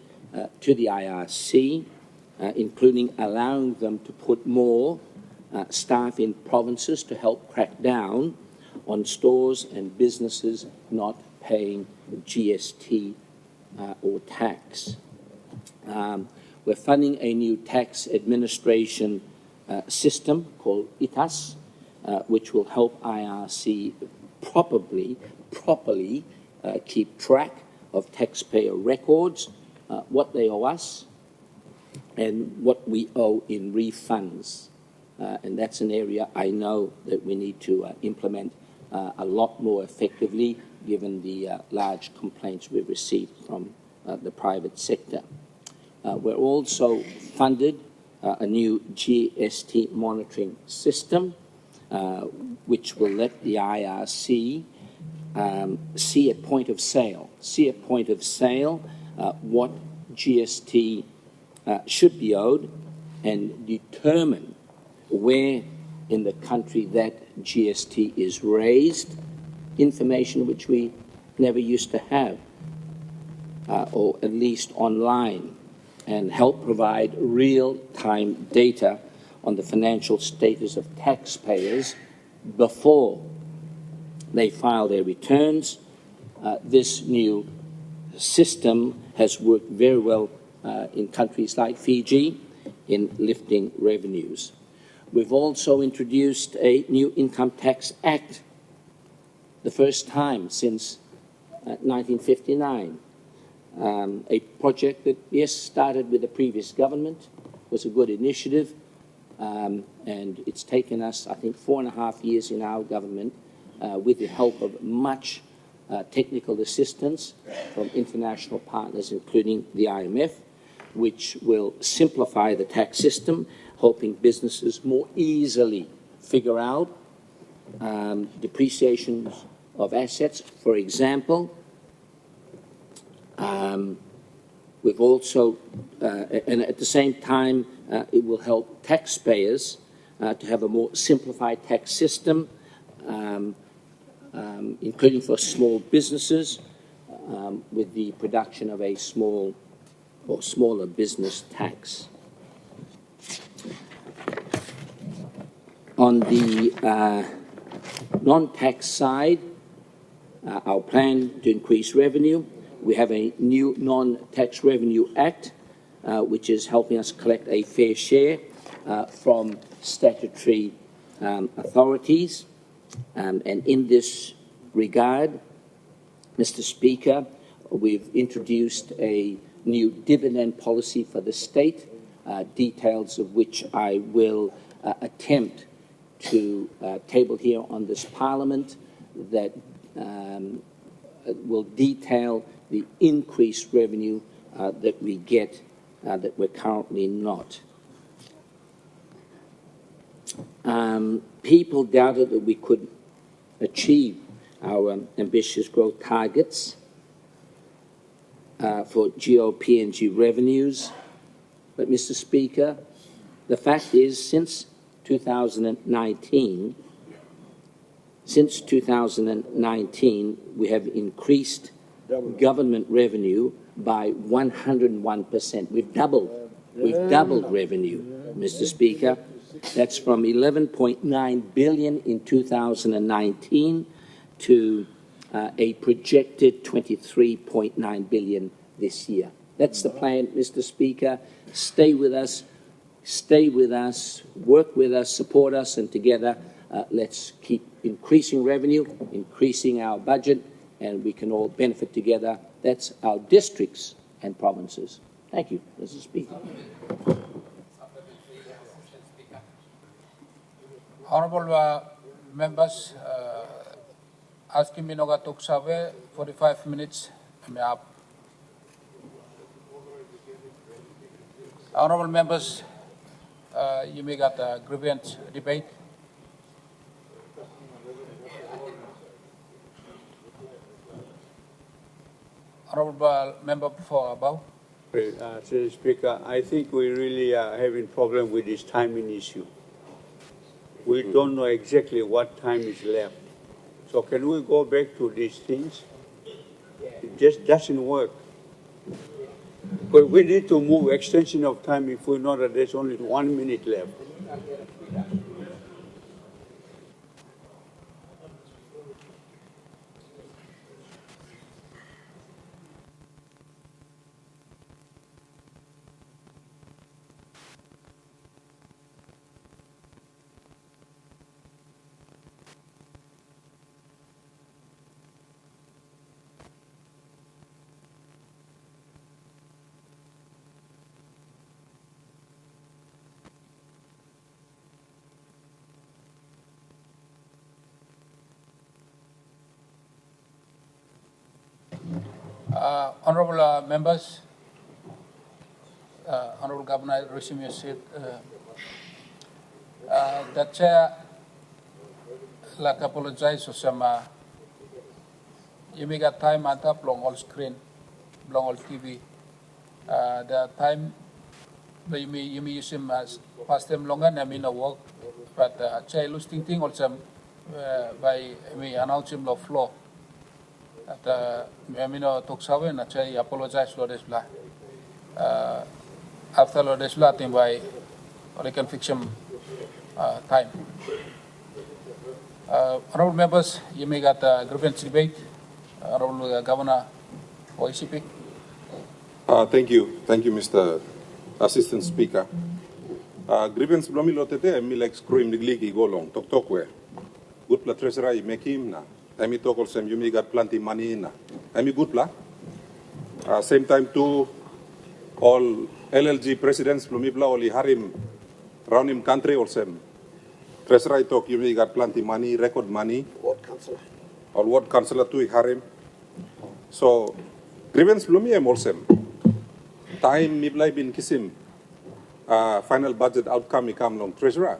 to the IRC, including allowing them to put more staff in provinces to help crack down on stores and businesses not paying GST or tax. We're funding a new tax administration system called ITAS, which will help IRC properly keep track of taxpayer records, what they owe us, and what we owe in refunds. And that's an area I know that we need to implement a lot more effectively, given the large complaints we've received from the private sector. We're also funded a new GST monitoring system, which will let the IRC see at point of sale what GST should be owed, and determine where in the country that GST is raised, information which we never used to have, or at least online, and help provide real-time data on the financial status of taxpayers before they file their returns. This new system has worked very well in countries like Fiji in lifting revenues. We've also introduced a new Income Tax Act, the first time since 1959. A project that, yes, started with the previous government, was a good initiative, and it's taken us, I think, 4.5 years in our government, with the help of much technical assistance from international partners, including the IMF, which will simplify the tax system, helping businesses more easily figure out depreciation of assets, for example. We've also, and at the same time, it will help taxpayers to have a more simplified tax system, including for small businesses, with the production of a small or smaller business tax. On the non-tax side, our plan to increase revenue, we have a new Non-Tax Revenue Act, which is helping us collect a fair share from statutory authorities. And in this regard, Mr. Speaker, we've introduced a new dividend policy for the state, details of which I will attempt to table here on this Parliament, that will detail the increased revenue that we get that we're currently not. People doubted that we could achieve our ambitious growth targets for GOP&G revenues. But, Mr. Speaker, the fact is, since 2019, we have increased government revenue by 101%. We've doubled revenue, Mr. Speaker. That's from 11.9 billion in 2019 to a projected 23.9 billion this year. That's the plan, Mr. Speaker. Stay with us, work with us, support us, and together let's keep increasing revenue, increasing our budget, and we can all benefit together. That's our districts and provinces. Thank you, Mr. Speaker. Honorable members, asking me to talk 45 minutes. Honorable members, you may got a grievance debate. Honorable member for above. Mr. Speaker, I think we really are having problem with this timing issue. We don't know exactly what time is left. So can we go back to these things? It just doesn't work. But we need to move extension of time if we know that there's only 1 minute left. Honorable members, Honorable Governor, resume your seat. The chair, like apologize for some. You may get time at up long all screen, long all TV. The time you may use him as past time longer and I mean a work, but chair losing thing also by me announce him the floor. At Memino talks away and I apologize for this blah. After this blah, thing by reconfiguration time. Honorable members, you may get a grievance debate. Honorable Governor for ECP. Thank you, Mr. Assistant Speaker. Grievance blomilo tete, I like scream the league go long. Talk where. Good pla treasurer, make him na. I mean, talk also, you may got plenty money in. I mean, good plan. Same time, too, all LLG presidents, Plumibla, only Harim, around him country also. Treasurer talk, you may got plenty money, record money. Ward councillor. All ward councillor too, Harim. So, grievance Plumiem also. Time, Miblai bin Kisim, final budget outcome, he come long treasurer.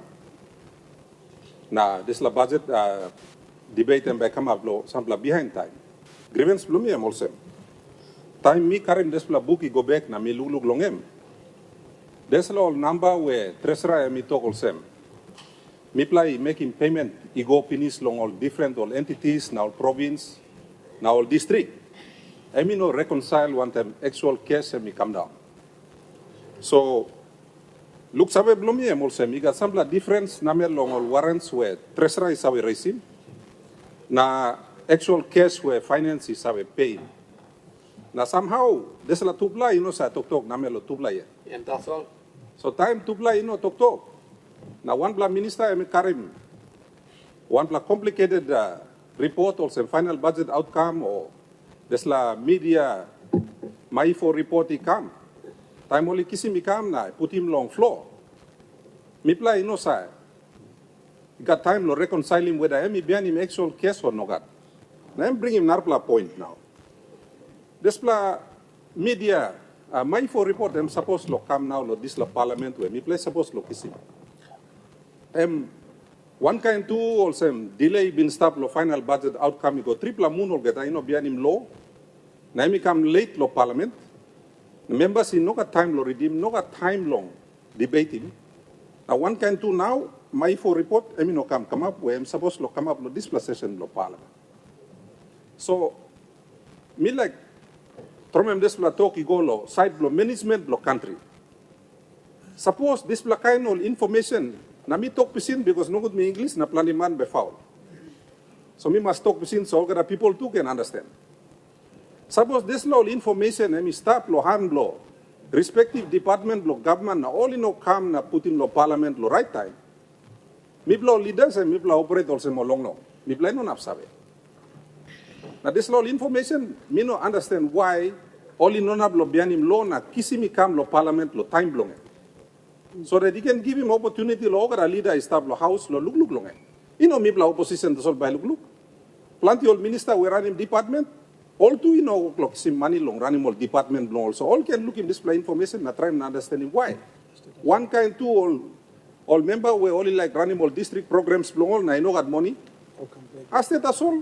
Now, this la budget, debate and come up low, sample behind time. Grievance Plumium also. Time me current this book go back na me lulug longem. There's all number where treasurer me talk also. Me play making payment, go pinis long all different all entities, now province, now all district. I mean no reconcile one time actual case and me come down. So look sabe Plumium also, me got some difference number long all warrants where treasurer is our racing. Na actual case where finances have paid. Na somehow, this la tubla, sa tok na melo tubla ya. And that's all. So time tubla, tok. Na one bla minister, Karim. One bla complicated report also final budget outcome or this la media, my for report he come. Time only kisim he come na, put him long floor. Mipla sa. Got time to reconcile him whether I'm behind him actual case or not. Now I'm bringing Narpla point now. This media, my for report, I'm supposed to come now, this la parliament where me play supposed to kiss him. One kind two also delay bin stop lo final budget outcome go triple moon or get bianim law. Naimi come late lo parliament. The members in no time lo redeem, no time long debating. Now one kind two now, my for report, no come up where I'm supposed to come up lo this session lo parliament. So me like Tromem this talk go lo side lo management lo country. Suppose this kind of information na me talk pisin because no good me English na planiman be foul. So me must talk pisin so that people too can understand. Suppose this law information and me start lo hand law, respective department lo government na all no come na put in lo parliament lo right time. Me blow leaders and me blow operators mo long long. Me blow no napsabe. Now this law information me no understand why all in no nablo bianim law na kisimi kam lo parliament lo time blonge. So that he can give him opportunity lo a leader establish house lo look long. Me blow opposition to solve by look. Plenty old minister we run him department. All two clock sim money long running all department long also. All can look in display information na try and understanding why. One kind two all member we only like running all district programs long na got money. As that as all.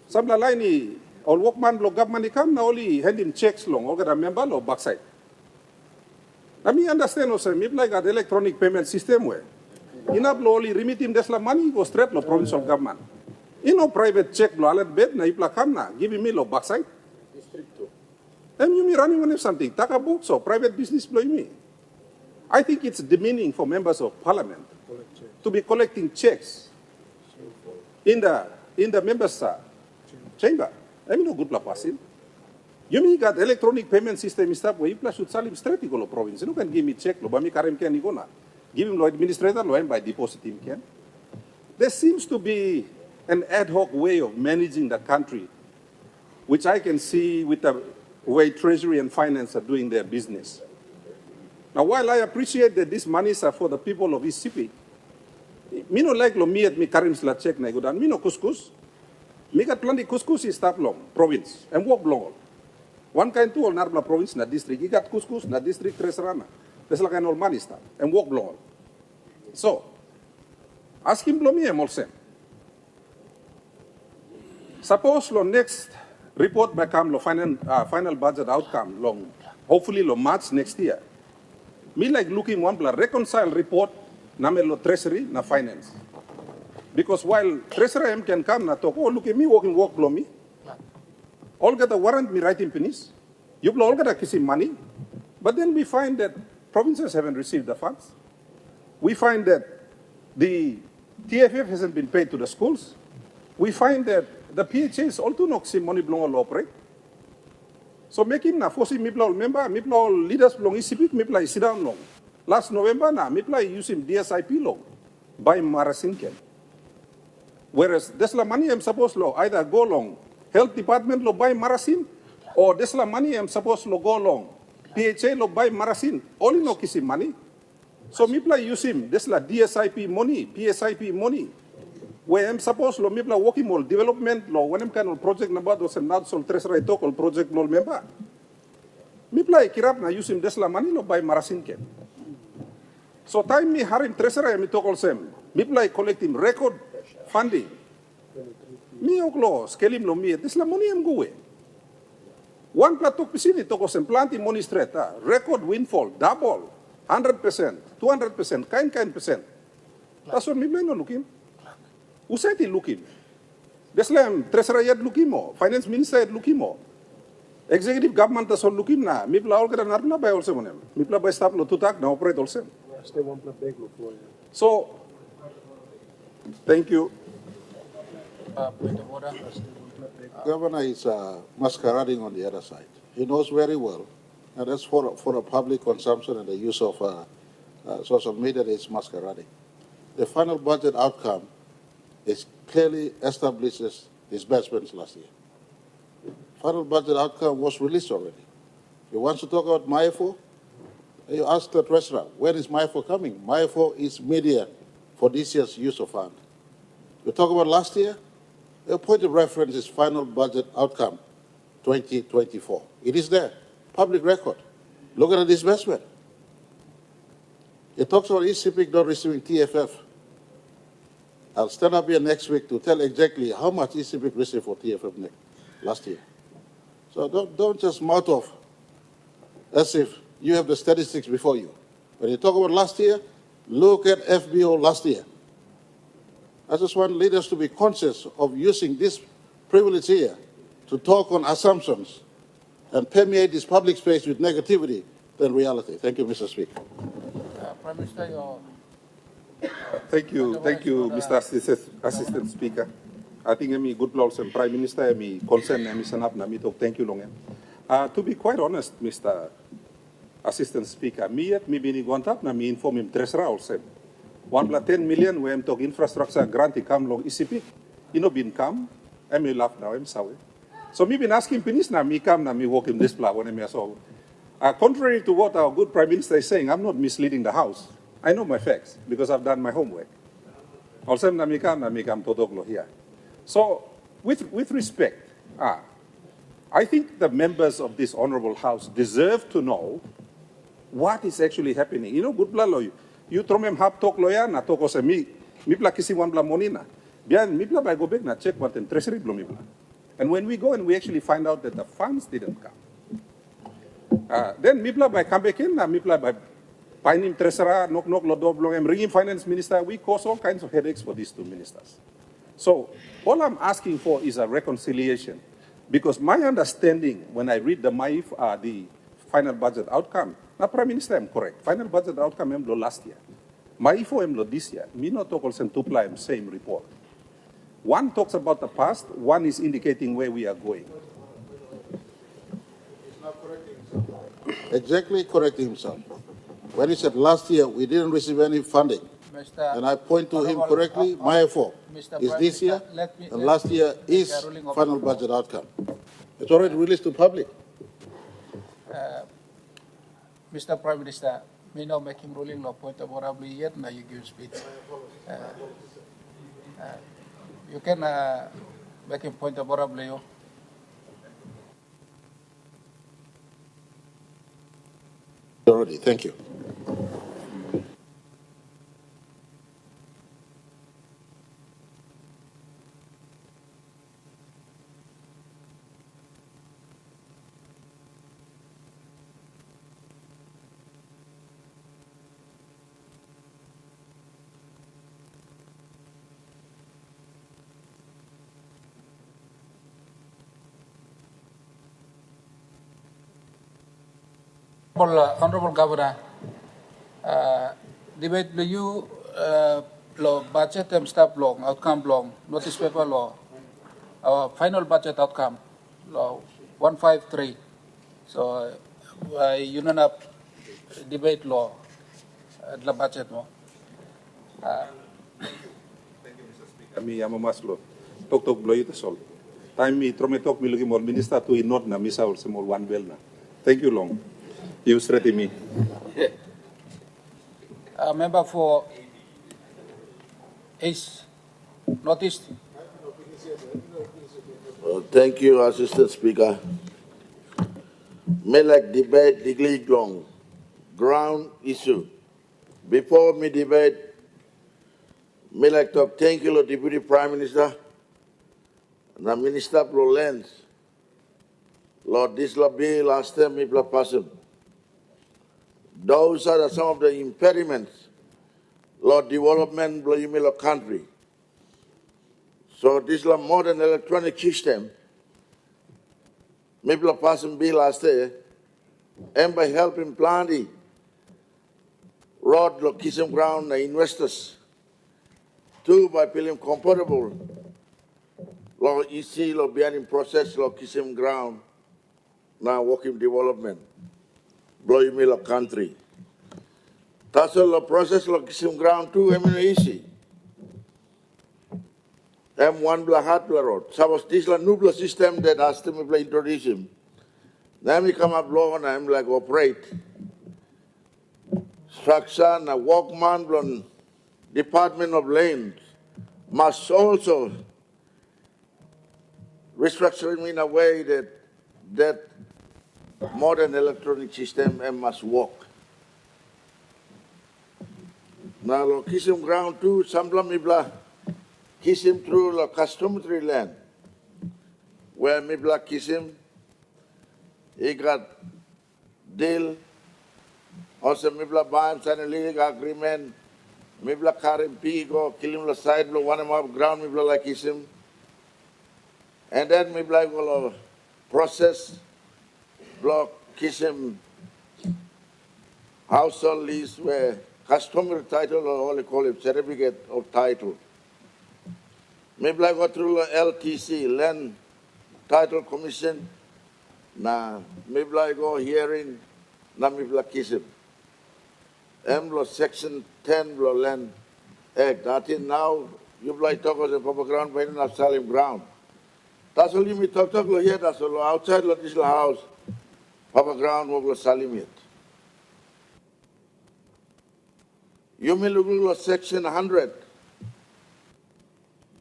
Sabla line all workman lo government come na only hand him checks long all got a member lo backside. Let me understand also, me like an electronic payment system where inap lo only remit him desla money go straight lo provincial government. Private check lo alat bed na ipla kam na give me lo backside. Then you me running on something taka book so private business blow me. I think it's demeaning for members of parliament to be collecting checks in the members chamber. I mean no good la passing. You mean got electronic payment system stuff where you should sell him straight to go province. You can give me check lo bami karem ken igona. Give him lo administrator lo by deposit him ken. There seems to be an ad hoc way of managing the country, which I can see with the way Treasury and Finance are doing their business. Now, while I appreciate that these monies are for the people of East Sipi, me no like lo me at me karim sla check na igudan. Me no couscous. Me got plenty couscous is stop long province and walk long. One kind two all narbla province na district. He got couscous na district Tresrana. That's like an all money stop and walk long. So, ask him lo me em also. Suppose lo next report become lo final budget outcome long, hopefully lo March next year. Me like looking one bla reconcile report na me lo treasury na finance. Because while treasury can come na talk, oh look at me working work blow me. All get a warrant me writing pennies. You blow all get a kissing money. But then we find that provinces haven't received the funds. We find that the TFF hasn't been paid to the schools. We find that the PHAs also not see money belong all operate. So make him na force me blow member, me blow leaders belong ECP, me play sit down long. Last November na me play use him DSIP long by Marasinken. Whereas this la money I'm supposed to either go long health department lo buy Marasin or this la money I'm supposed to go long PHA lo buy Marasin. Only no kissing money. So me play use him this la DSIP money, PSIP money. Where I'm supposed to mipla working all development law when I'm kind of project number dos and not so treasury talk all project law member. Mipla kirap na use him desla money lo by Marasin ken. So time me harim treasury me talk all same. Mipla collect him record funding. Me oklo skelim lo me desla money am go. One platok pisini talk all same planting money straight record windfall double 100%, 200%, kind percent. That's what me no looking. Usay ti looking. Deslam treasury yad looking mo, finance minister yad looking mo. Executive government tas all looking na. Mipla all kada narna by also monem. Mipla by staff lo tutak na operate also. So, thank you. Governor is masquerading on the other side. He knows very well, and that's for the public consumption and the use of social media. It's masquerading. The final budget outcome is clearly establishes disbursements last year. Final budget outcome was released already. You want to talk about MIFO? You ask the treasurer, when is MIFO coming? MIFO is media for this year's use of fund. You talk about last year? The point of reference is final budget outcome 2024. It is there, public record. Look at the disbursement. It talks about ECP not receiving TFF. I'll stand up here next week to tell exactly how much ECB received for TFF last year. So don't just mouth off as if you have the statistics before you. When you talk about last year, look at FBO last year. I just want leaders to be conscious of using this privilege here to talk on assumptions and permeate this public space with negativity than reality. Thank you, Mr. Speaker. Prime Minister, your... Thank you, Mr. Assistant Speaker. I think I'm good laws and Prime Minister, I'm concerned, I'm sanap na me talk. Thank you, long. To be quite honest, Mr. Assistant Speaker, me at me bini guantap na me inform him tres also. 1.10 million we am talk infrastructure grant come long ECP. You know been come, I'm laugh now, I'm sorry. So me been asking Pinis na me come na me walk him this pla when I'm so. Contrary to what our good Prime Minister is saying, I'm not misleading the House. I know my facts because I've done my homework. Also na me come todoglo here. So with respect, I think the members of this honorable House deserve to know what is actually happening. You know, good blalo, you tromem hap talk loya na toko sa mi pla kisi wan bla monina. Bian mi pla by go back na check what in treasury blo mi pla. And when we go and we actually find out that the funds didn't come. Then mi pla by come back in na mi pla by painim treasurer knock lodo blong em ringing finance minister. We cause all kinds of headaches for these two ministers. So all I'm asking for is a reconciliation. Because my understanding, when I read the MAIF, the final budget outcome, na Prime Minister, I'm correct. Final budget outcome, I'm last year. MAIFO, I'm this year. Me not talk also tupla, I'm same report. One talks about the past, one is indicating where we are going. He's not correcting himself. Exactly correcting himself. When he said last year, we didn't receive any funding. Mr. And I point to him correctly, MAIFO is this year, and last year is final budget outcome. It's already released to public. Mr. Prime Minister, me now making ruling law point favorably yet, now you give speech. You can make him point favorably. Already, thank you. Honorable Governor, debate you law budget and staff long, outcome long, notice paper law, our final budget outcome, law 153. So, you know up debate law, the budget law. Thank you, Mr. Speaker. Me, I'm a maslo. Talk blow it sol. Time me, trome talk me looking more minister to not na misa or small one bell na. Thank you long. You straight me. Member for Ace, noticed. Thank you, Assistant Speaker. Me like debate digli long ground issue. Before me debate, me like talk thank you, Deputy Prime Minister, and Minister Pro Lands. Lord, this will be last time me person. Those are some of the impediments, Lord, development blow you middle country. So this is a modern electronic system. Maybe a person be last day, and by helping plan the road location ground investors. Two, by feeling comfortable, Lord, easy, Lord, being in process location ground, now working development. Blow you middle country. That's all the process location ground too, I mean easy. M1 Blahat road. So this is a new system that has to be introduced. Then we come up law and I'm like operate. Structure na workman Department of Lands must also restructuring in a way that modern electronic system must work. Now location ground too, some blah. Kisim through the customary land, where Mibla Kisim, he got deal, also Mibla Baim sign a legal agreement, Mibla Karim Pigo, kill him the side, blow one him up ground, Mibla like Kisim, and then Mibla go process, block Kisim household lease where customary title or all they call it certificate of title. Maybe I go through LTC, Land Title Commission, na maybe I go hearing, na maybe I kiss him. Section 10 Land Act. That is now, you like talk about the proper ground, but not selling ground. That's all you me talk here, that's all outside of this house, proper ground, we will sell him it. You may look at Section 100.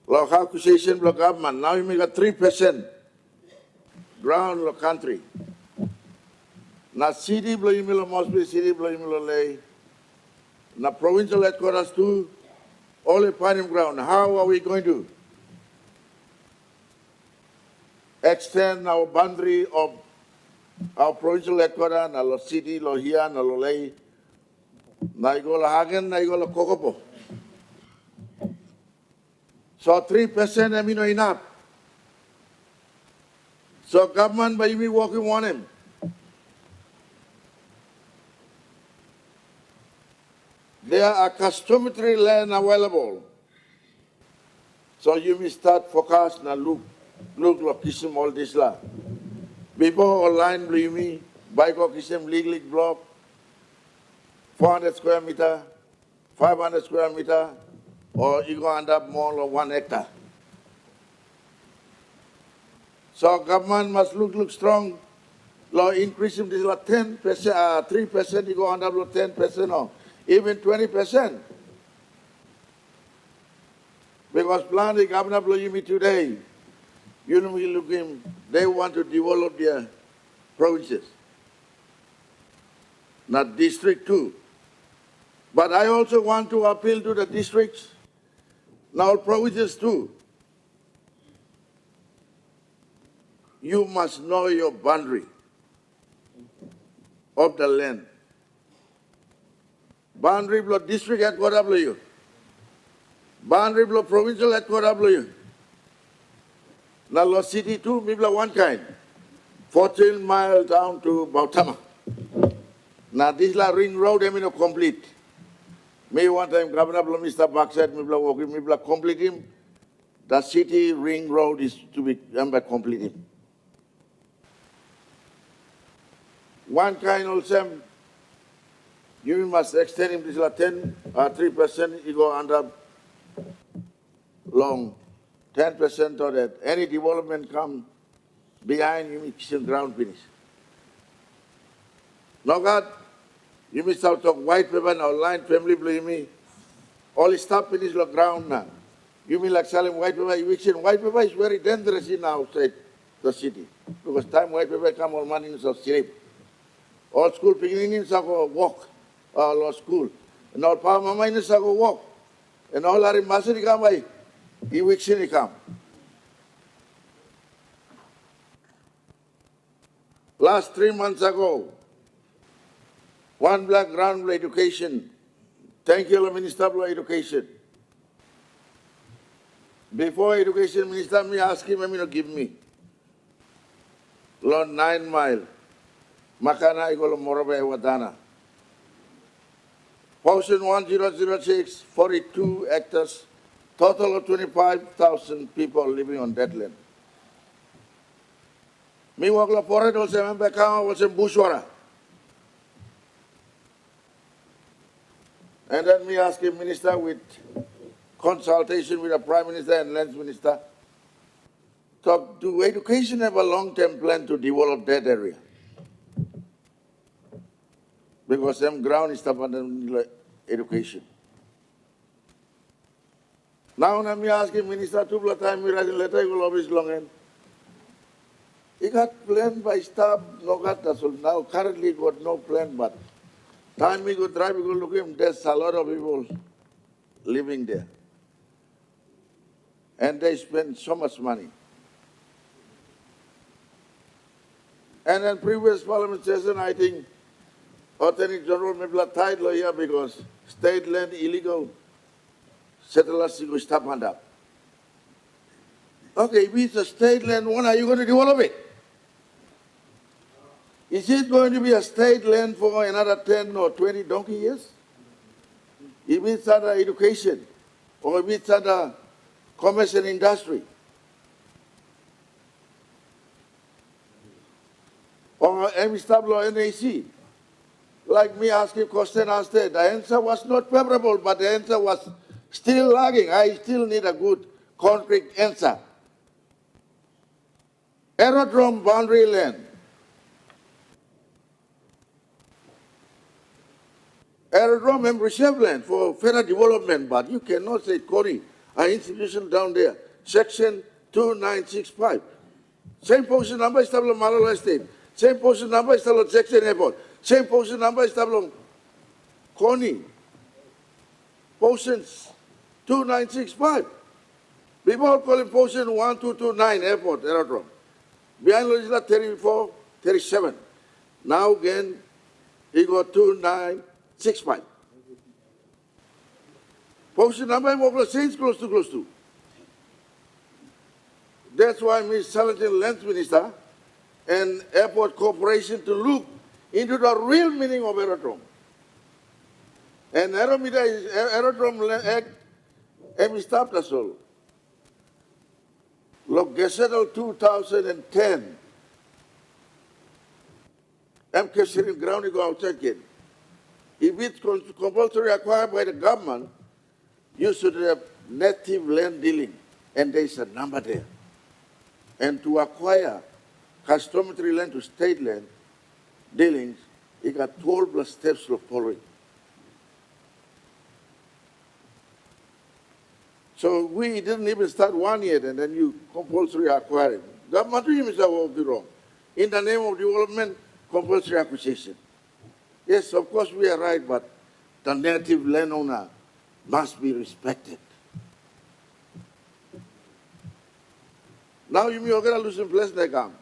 Law accusation block government. Now you make a 3% ground law country. Na city blow you must be city blow you lay. Na provincial headquarters too. All a prime ground. How are we going to extend our boundary of our provincial headquarters, na lo city, lo here, na lo lay. Na igo la Hagen, na igo la Kokopo. So 3% I mean enough. So government by me working on him. There are customary land available. So you may start focus na look location all this la. Before online believe me, buy kism legally block 400 square meter, 500 square meter, or you go end up more than 1 hectare. So government must look strong. Law increase this la 10%, 3%, you go end up 10% or even 20%. Because plan the governor blowing me today, you know me looking, they want to develop their provinces. Not district too. But I also want to appeal to the districts, now provinces too. You must know your boundary of the land. Boundary block district headquarters blow you. Boundary block provincial headquarters blow you. Now law city too, maybe one kind. 14 miles down to Bautama. Now this la ring road I mean complete. May one time Governor Mr. Bak said maybe walking, maybe complete him. The city ring road is to be complete him. One kind also, you must extend him this 3%, you go under long, 10% or that. Any development come behind you, kitchen ground finish. No God, you must out of white paper now, line family blame me. All stuff finish the ground now. You mean like selling white paper eviction? White paper is very dangerous in outside the city. Because time white paper come all money in the sleep. All school beginnings go walk, all school. And all power miners go walk. And all our ambassador come by, eviction come. Last 3 months ago, one black ground education. Thank you, Minister of Education. Before Education Minister, me ask him, to give me. Lord 9 mile. Makana igolo Morobe Wadana. Portion 1006, 42 hectares, total of 25,000 people living on that land. Me walk la forest also Mbekama was in Bushwara. And then me ask him, Minister, with consultation with the Prime Minister and Lands Minister, do education have a long-term plan to develop that area? Because some ground is abandoned education. Now let me ask him, Minister, 2 time we write a letter, he will always long end. He got plan by staff, no got that. So now currently got no plan, but time we go drive, we go look at him, there's a lot of people living there. And they spend so much money. And in previous parliament session, I think Attorney General Mibla tied lawyer because state land illegal settlers go stop and up. Okay, if it's a state land, when are you going to develop it? Is it going to be a state land for another 10 or 20 donkey years? If it's under education, or if it's under commerce and industry, or MSW NAC, like me asking question asked it, the answer was not favorable, but the answer was still lagging. I still need a good concrete answer. Aerodrome boundary land. Aerodrome and reserve land for further development, but you cannot say Kori, an institution down there, section 2965. Same postal number established Malala Estate. Same postal number established Jackson Airport. Same postal number established Koni. Postions 2965. People call it postion 1229 airport, aerodrome. Behind Legisla 34, 37. Now again, he got 2965. Postal number is change close to. That's why I'm challenging Land Minister and Airport Corporation to look into the real meaning of aerodrome. And Aerodrome Act, and stopped us all. Look, Gazettal 2010. I'm considering ground, you go outside again. If it's compulsory acquired by the government, you should have native land dealing, and there's a number there. And to acquire customary land to state land dealings, you got 12 plus steps of following. So we didn't even start one yet, and then you compulsory acquire it. Government is wrong. In the name of development, compulsory acquisition. Yes, of course we are right, but the native landowner must be respected. Now you may get a losing place they come.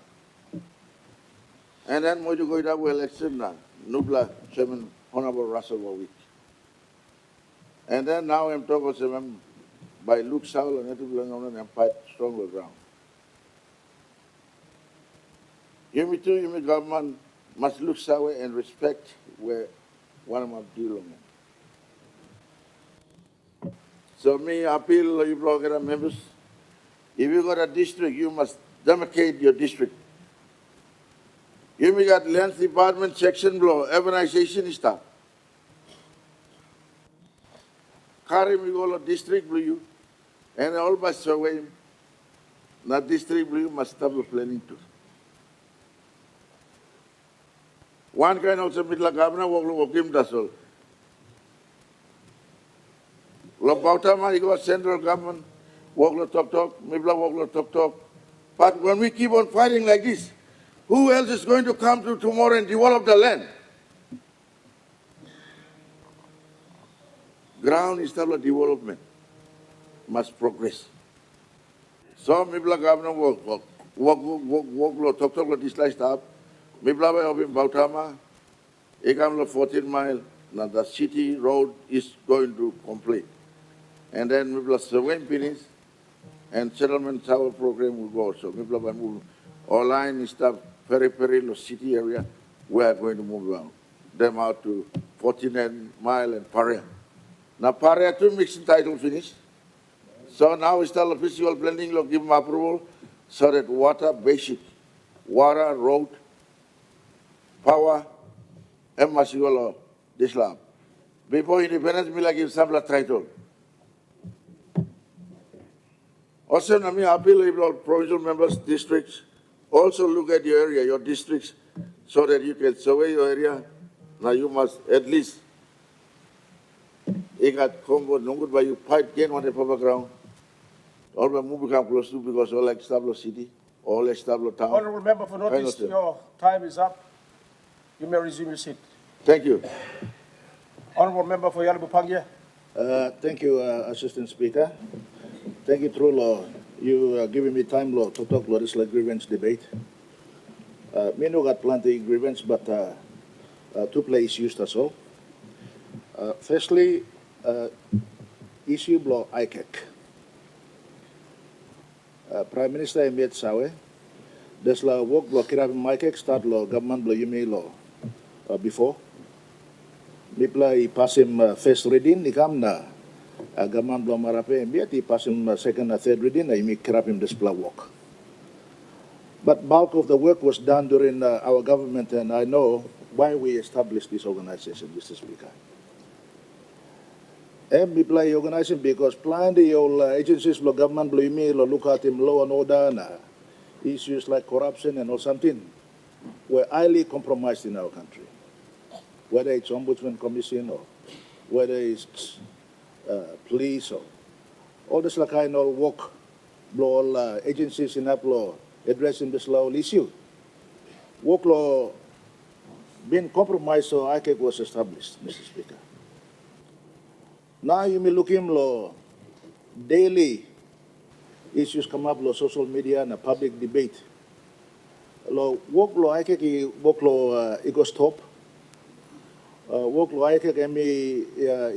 And then when you go to election now, Nubla, Chairman, Honorable Russell Warwick. And then now I'm talking to them by Luke Saul and native landowner and fight stronger ground. You me too, you me government must look sour and respect where one of my belong. So me appeal you blogger members, if you got a district, you must demarcate your district. You may got lands department section below, urbanization stuff. Carry me go to district blue, and all by survey, not district blue must have a planning too. One kind of submit la governor walk him that's all. Lo Bautama, you got central government, walk talk, Mibla walk talk. But when we keep on fighting like this, who else is going to come to tomorrow and develop the land? Ground is still a development, must progress. So Mibla governor walk talk this like stuff. Mibla of Bautama, Ekamla 14 mile, now the city road is going to complete. And then Mibla surveying finish, and settlement tower program will go. So Mibla by move all line stuff, peripheral city area, we are going to move them out to 49 mile and Paria. Now Paria 2 mixing title finished. So now we start the physical planning, give them approval, so that water, basic, water, road, power, and Masiwala, this lab. Before independence, Mila give some title. Also, I appeal all provincial members, districts, also look at your area, your districts, so that you can survey your area. Now you must at least, you got Congo, no good by you fight gain on the proper ground. All the move become close to because all established city, all established town. Honorable member for notice, your time is up. You may resume your seat. Thank you. Honorable member for Yalibupangia. Thank you, Assistant Speaker. Thank you, True Law. You are giving me time, Law, to talk about this like grievance debate. Me no got plenty grievance, but two play issues as well. Firstly, issue blow ICAC. Prime Minister Emmet Sawe, there's la work blow kirabim ICAC start law government blow yumi law before. Mipla I pass him first reading, nikam na government blow marape Emmet I pass him second and third reading, I make kirabim display work. But bulk of the work was done during our government, and I know why we established this organization, Mr. Speaker. And we play organization because plenty of agencies of government look at him law and order and issues like corruption and all something were highly compromised in our country. Whether it's Ombudsman Commission or whether it's police or all this like kind of work, all agencies in that law addressing this law issue. Work law being compromised, so ICAC was established, Mr. Speaker. Now you may look him law daily issues come up law social media and a public debate. Law work law ICAC work law it goes top. Work law ICAC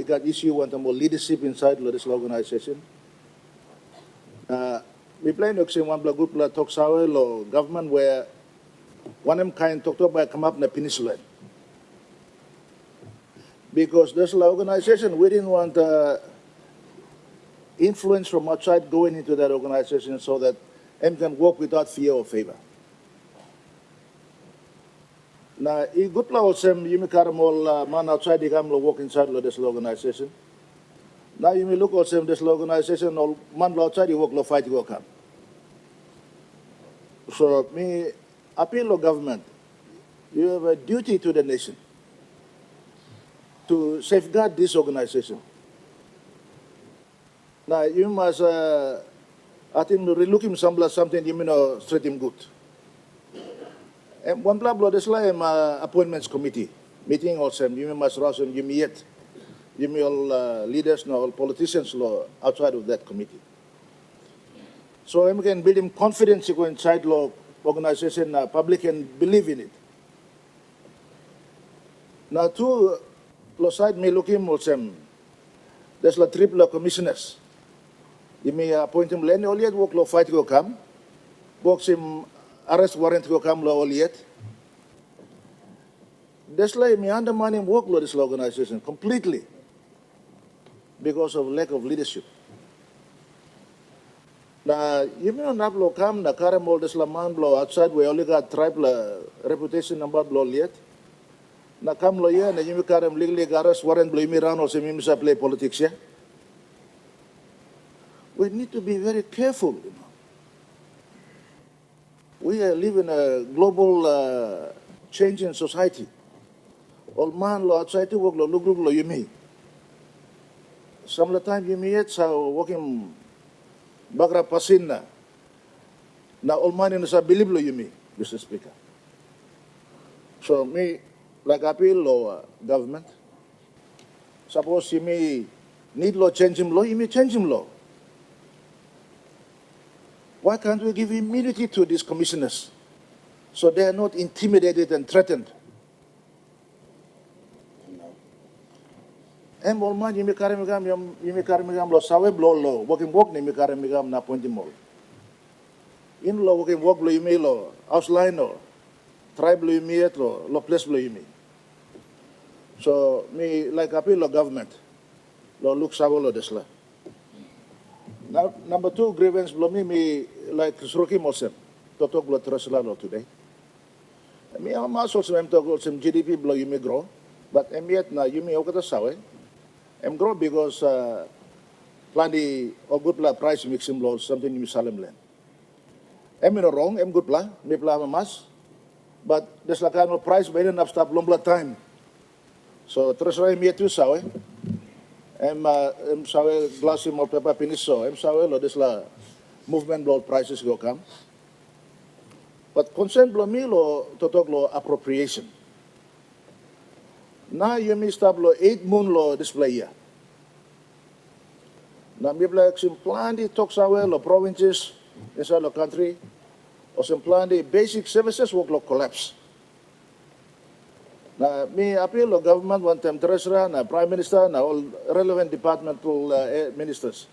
it got issue want more leadership inside this organization. We play no one good talk sour law government where one of them kind talked about come up in the peninsula. Because there's an organization, we didn't want influence from outside going into that organization so that M can work without fear or favor. Now, I good law sem you may caramol man outside the gamlo work inside this organization. Now you may look also this organization or man outside you work law fight you come. So me appeal to government, you have a duty to the nation to safeguard this organization. Now you must I think relook him something you know straight him good. And one blah this like appointments committee meeting also you must rush and you may all leaders now all politicians law outside of that committee. So I can build him confidence to go inside law organization public and believe in it. Now two law side may look him also there's la triple commissioners. You may appoint him Lenny all yet work law fight go come. Box him arrest warrant go come law all yet. That's like me undermining workload this organization completely because of lack of leadership. Now, you may not blow come, the current all this man blow outside, we only got tribal reputation number blow yet. Now come lawyer and you may carry legally arrest warrant blow me around or say me play politics, yeah? We need to be very careful, you know. We live in a global changing society. All man law outside to work law you may. Some of the time you may yet so working bagra pasin na all man in sa believe lo you may, Mr. Speaker. So me like appeal law government. Suppose you may need law change him law, you may change him law. Why can't we give immunity to these commissioners so they are not intimidated and threatened? And all man, you may carry me lo sawe blow law, working work, you may carry me na point him all. In law, working work blow you may law, outline law, tribe blow you may at law place blow you may. So, me like appeal law government, law look sawe law this law. Now, number two, grievance blow me like Sroki Mosem, to talk about Trasla today. Me, I'm also some talk about some GDP blow you may grow, but yet now you may okata sawe. I'm grow because plenty of good price mixing blow something in Salem land. I'm not wrong, I'm good plan, me plan mas, but there's like kind of price by enough stop long time. So Trasla me too sawe. I'm sorry, glass more paper finish so. I'm sorry, lo this la movement blow prices go come. But concern blow me lo to talk lo appropriation. Now you may stop lo 8 moon lo display here. Na mi like some plan di talk sa lo provinces inside the country, or some plan di basic services work lo collapse. Na mi appeal lo government one time treasurer na prime minister na all relevant departmental ministers.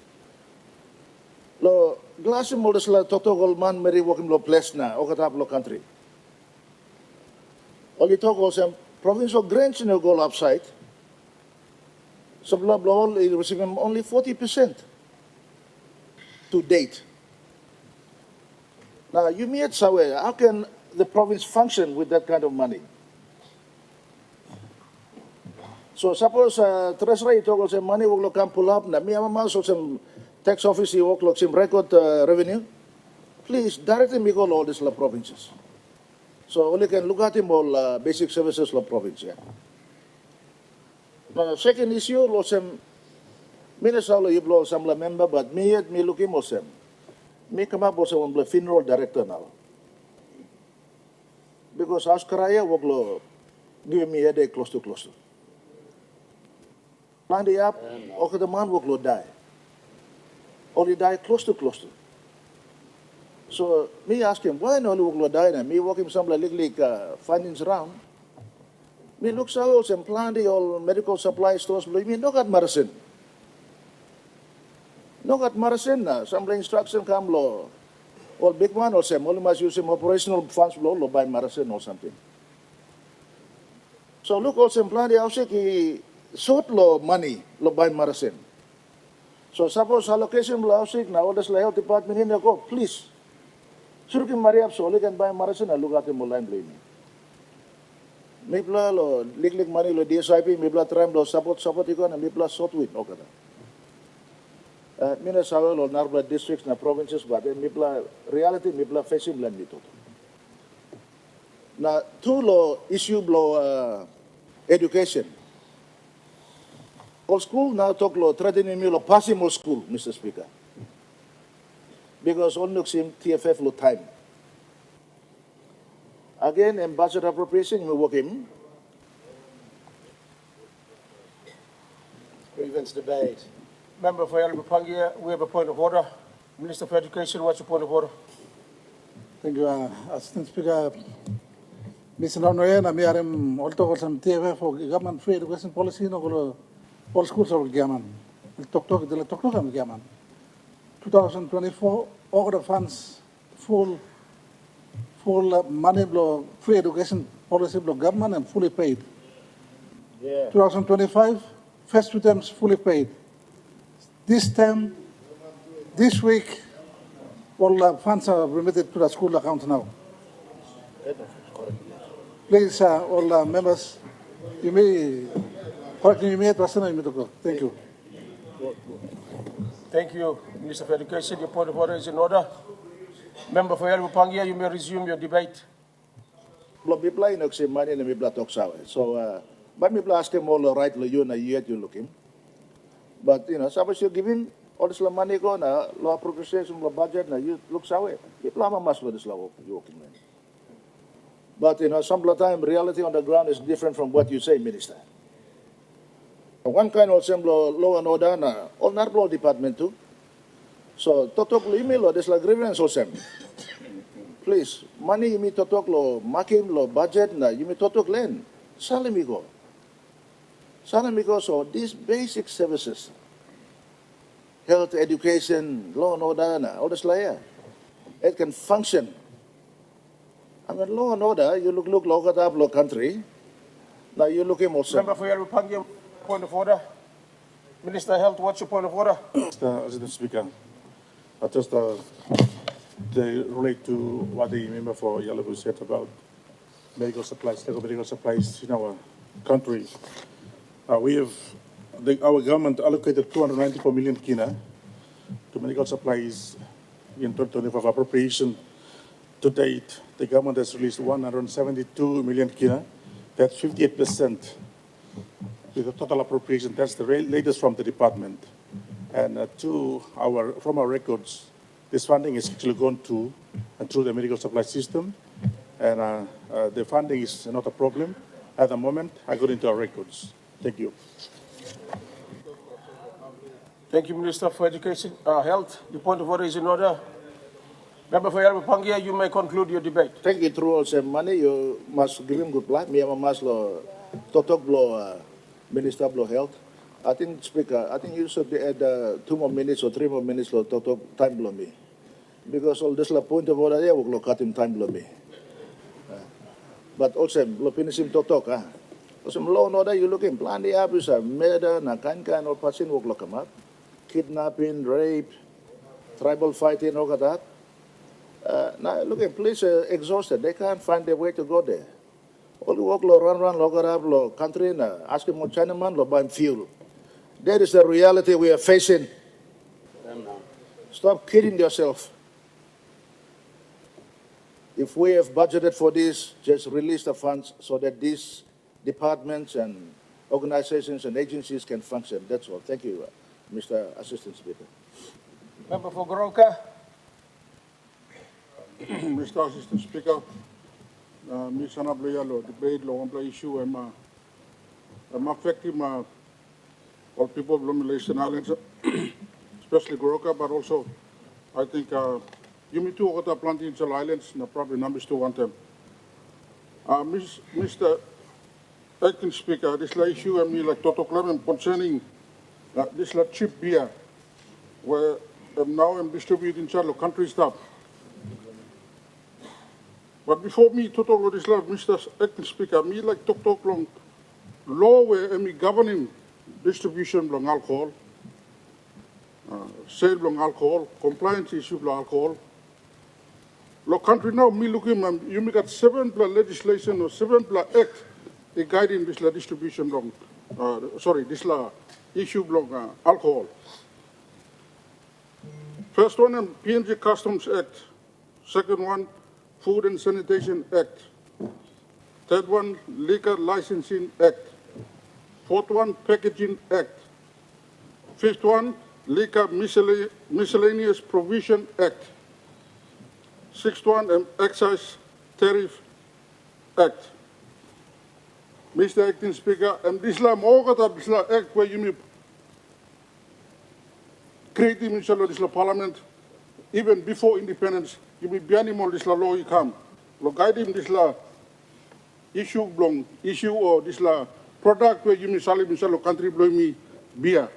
Lo glasim mo la totogol man meri working lo place na o katap lo country. Oli talk some province of grants no go upside. Some all receiving only 40% to date. Now you meet somewhere, how can the province function with that kind of money? So suppose treasury talk some money will come pull up na mi ama so some tax office work like some record revenue. Please directly me go all these provinces. So only can look at him all basic services la province. Yeah. Now second issue lo some minister lo iblo some la member but me looking mo some. Me come up also on the funeral director now. Because Askaraya work lo give me headache close to. Plan the up, okay the man work lo die. Only die close to. So me ask him, why no work lo die na? Me work him some like findings around. Me look so some plan the all medical supply stores, me no got medicine. No got medicine na. Some instruction come lo. All big one or some, only must use some operational funds lo buy medicine or something. So look also plan the house ki short lo money lo buy medicine. So suppose allocation lo house na all this health department in go, please. Surukin Mariap so can buy medicine and look at him line blame. Mipla lo lik money lo DSIP, mipla tram lo support iko na mipla short with okay. Mina sawe lo Narbla districts na provinces but mipla reality mipla facing land dito. Na two lo issue lo education. All school now talk lo threatening me lo passing all school, Mr. Speaker. Because only sim TFF lo time. Again, in budget appropriation, we work him. Grievance debate. Member for Yalbupangia, we have a point of order. Minister for Education, what's your point of order? Thank you, Assistant Speaker. Mr. Nonoyan, I'm here also some TFF for government free education policy. No, all schools are government. Talk I'm government. 2024, all the funds full money blow free education policy blow government and fully paid. Yeah. 2025, first 2 terms fully paid. This term, this week, all the funds are remitted to the school account now. Please, all the members, you may go. Thank you. Thank you, Minister for Education. Your point of order is in order. Member for Yalbupangia, you may resume your debate. Lo mipla ino si money na mipla talk sawe. So, but mipla ask him all the right lo yun na yet you look him. But suppose you give him all this money go na law appropriation lo budget na you look sawe. Mipla mas lo this law you working man. But some of the time reality on the ground is different from what you say, Minister. One kind of law and order na all Narbla department too. So totok lo email lo this la grievance also. Please, money you me totok lo makim lo budget na you me totok len. Salamigo. So these basic services, health, education, law and order na all this la it can function. I mean law and order, you look at up lo country. Now you look him also. Member for Yalbupangia, point of order. Minister of Health, what's your point of order? Mr. Assistant Speaker, I just they relate to what the member for Yalabu said about medical supplies, medical supplies in our country. Our government allocated 294 million kina to medical supplies in 2025 appropriation. To date, the government has released 172 million kina. That's 58%. With the total appropriation, that's the latest from the department. And from our records, this funding is actually gone to and through the medical supply system. And the funding is not a problem at the moment, according to our records. Thank you. Thank you, Minister for Education, Health. The point of order is in order. Member for Yalba Pangia, you may conclude your debate. Thank you, through all some money, you must give him good luck. Me and must Totok blow, Minister blow Health. I think, Speaker, I think you should add 2 more minutes or 3 more minutes to Totok time blow me. Because all this point of order, yeah, we'll cut him time blow me. But also, lo finish him Totok, also, law and order, you look in plan the abuse, murder, na kind of person will look him up. Kidnapping, rape, tribal fighting, all of that. Now, look at police exhausted. They can't find their way to go there. All the work, run, log up, country, ask him what Chinaman, lo buy fuel. That is the reality we are facing. Stop kidding yourself. If we have budgeted for this, just release the funds so that these departments and organizations and agencies can function. That's all. Thank you, Mr. Assistant Speaker. Member for Goroka. Mr. Assistant Speaker, Misima Mine debate lo one issue I'm affecting all people from the Malaysian Islands, especially Goroka, but also I think you me too got planting in the islands, no probably numbers to want them. Mr. Acting Speaker, this issue I mean like Toto Clement concerning this cheap beer, where now I'm distributing in country stuff. But before me to talk about this, Mr. Acting Speaker, me like talk long law where me governing distribution of alcohol, sale of alcohol, compliance issue of alcohol. Lo country now me looking you me got 7 legislation or 7 act guiding this distribution of this issue of alcohol. First one, PNG Customs Act. Second one, Food and Sanitation Act. Third one, Liquor Licensing Act. Fourth one, Packaging Act. Fifth one, Liquor Miscellaneous Provision Act. Sixth one, Excise Tariff Act. Mr. Acting Speaker, and this act where you may create this parliament, even before independence, you may be animal this law you come. Lo guiding this issue or this product where you may sell in country blow me beer.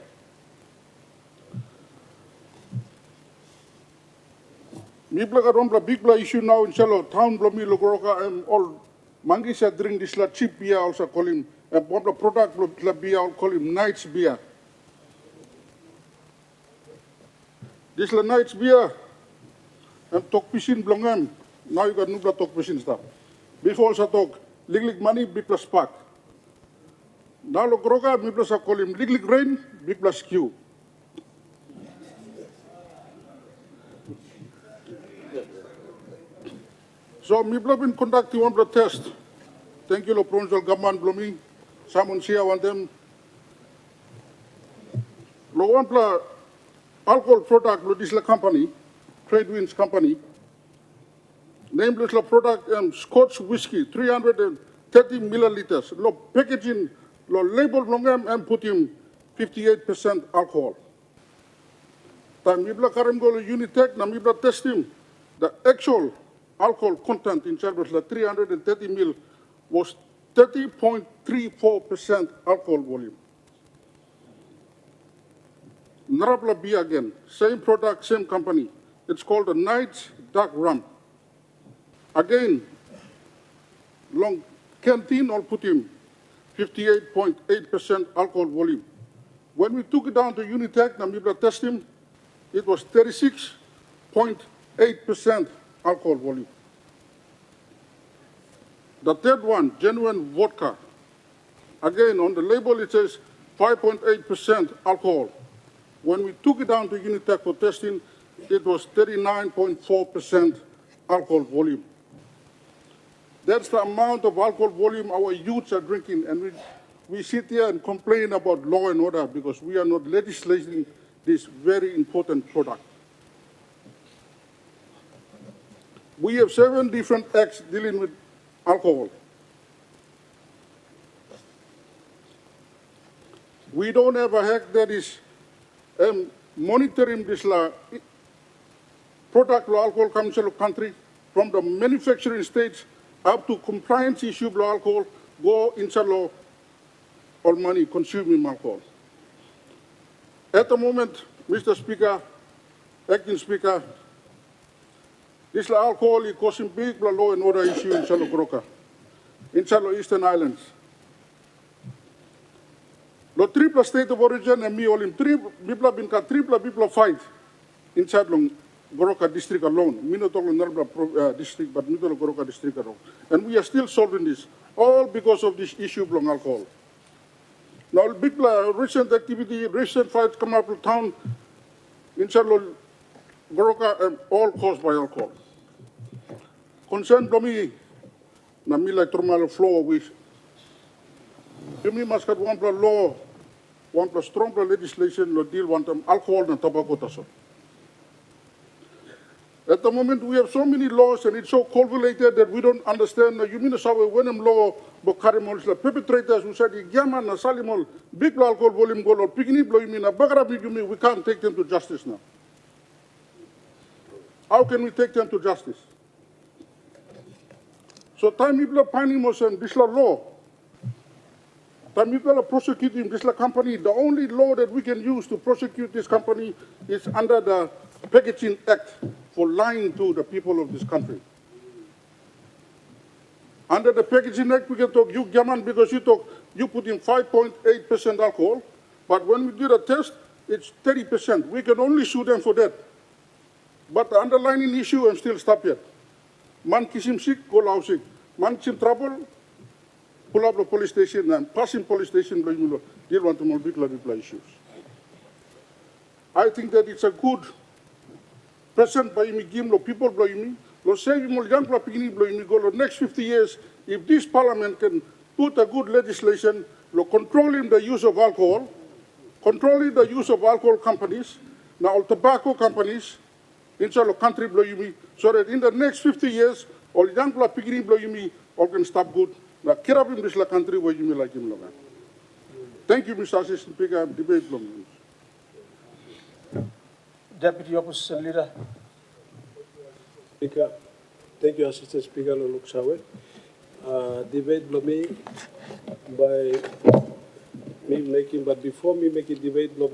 Me blaga big issue now in town blow me Logoroka and all mangis are drink this cheap beer also call him and one product blow beer I'll call him Knight's beer. This Knight's beer and talk fishing blongam. Now you got nubla talk fishing stuff. Before also talk lig money big plus spark. Now Logoroka me plus I call him lig rain big plus Q. So me been conducting one blood test. Thank you, lo provincial government blow me. Someone here want them. Lo one blood alcohol product lo this company, Tradewinds company. Named this product Scotch whiskey, 330 milliliters. Lo packaging, lo label longam and put him 58% alcohol. Time me blood karim go Unitech, na me blood test him. The actual alcohol content inside was 330 ml was 30.34% alcohol volume. Narabla beer again, same product, same company. It's called the Knight's Dark Rum. Again, long canteen all put in 58.8% alcohol volume. When we took it down to Unitech, and we test him, it was 36.8% alcohol volume. The third one, genuine vodka. Again, on the label it says 5.8% alcohol. When we took it down to Unitech for testing, it was 39.4% alcohol volume. That's the amount of alcohol volume our youths are drinking, and we sit here and complain about law and order because we are not legislating this very important product. We have 7 different acts dealing with alcohol. We don't have a act that is monitoring this product law alcohol council of country from the manufacturing stage up to compliance issue of alcohol go inside law all money consuming alcohol. At the moment, Mr. Speaker, Acting Speaker, this alcohol is causing big law and order issue in Salo Goroka, in Salo Eastern Islands. The triple state of origin and me all in triple people fight inside long Goroka district alone. Me not only Narba district, but me not Goroka district alone. And we are still solving this, all because of this issue of long alcohol. Now, big recent activity, recent fights come up in town inside Goroka, all caused by alcohol. Concern for me, na me like normal flow with. You must have one plus law, one plus stronger legislation to deal with alcohol and tobacco. At the moment, we have so many laws and it's so convoluted that we don't understand. You mean when law, but the perpetrators who said, Yaman, Salimol, big alcohol volume goal, or picnic blow, you mean a bagara, you mean we can't take them to justice now. How can we take them to justice? So time people are finding us and this law. Time people are prosecuting this company. The only law that we can use to prosecute this company is under the Packaging Act for lying to the people of this country. Under the Packaging Act, we can talk you gammon because you put in 5.8% alcohol, but when we did a test, it's 30%. We can only sue them for that. But the underlying issue, I'm still stopped yet. Man kisim sick, go lao sick. Man kisim trouble, pull up the police station and passing police station, deal want to more big issues. I think that it's a good present by me, give no people blow me. Lo say we more young people blow me go the next 50 years, if this parliament can put a good legislation, lo controlling the use of alcohol, controlling the use of alcohol companies, now all tobacco companies, inside the country blow me, so that in the next 50 years, all young people blow me, all can stop good. Now, care of this country where you may like him. Thank you, Mr. Assistant Speaker. Debate blow me. Deputy Opposition Leader. Speaker, thank you, Assistant Speaker Luluk Sawe. Debate blow me by me making, but before me making debate blow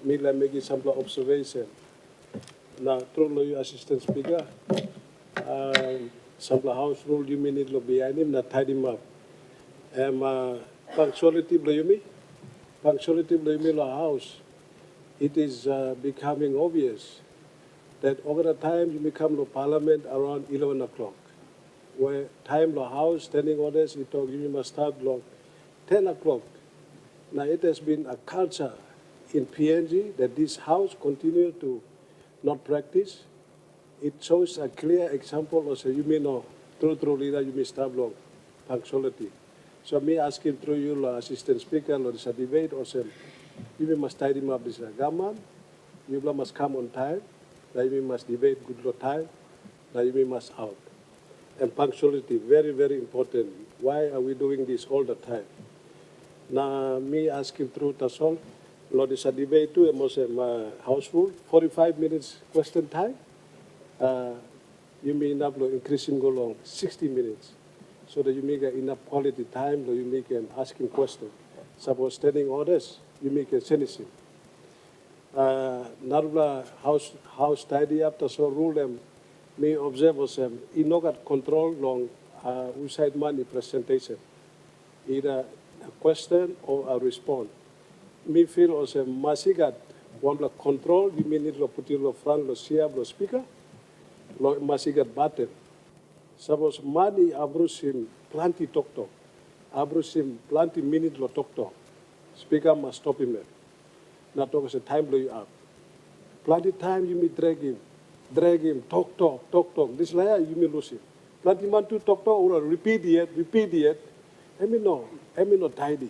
me like making some observation. Now, through you, Assistant Speaker, some House rule you mean it lo behind him, not tied him up. Punctuality blow me, punctuality blow me lo House. It is becoming obvious that over the time you become the Parliament around 11 o'clock, where time the House standing orders, you talk you must start long 10 o'clock. Now it has been a culture in PNG that this House continue to not practice. It shows a clear example of you may know, true leader, you may start long punctuality. So me asking through you, Assistant Speaker, there's a debate or some, you must tie him up this government, you must come on time, you must debate good time, you must out. And punctuality, very, very important. Why are we doing this all the time? Now, me asking through Tasol, Lord, is a debate too, and also House rule, 45 minutes question time. You may end up increasing go long 60 minutes, so that you make enough quality time, that you make asking question. Suppose standing orders, you make a sentencing. Narula house tidy up, so rule them, may observe us, in no control long outside money presentation, either a question or a response. Me feel also masigat one control, you may need to put in front of the speaker, masigat button. Suppose money abrusim plenty talk, abrusim plenty minute lo talk. Speaker must stop him. Not talk as a time blow you up. Plenty time you may drag him, talk. This layer you may lose him. Plenty man to talk or repeat it. I mean no tidy.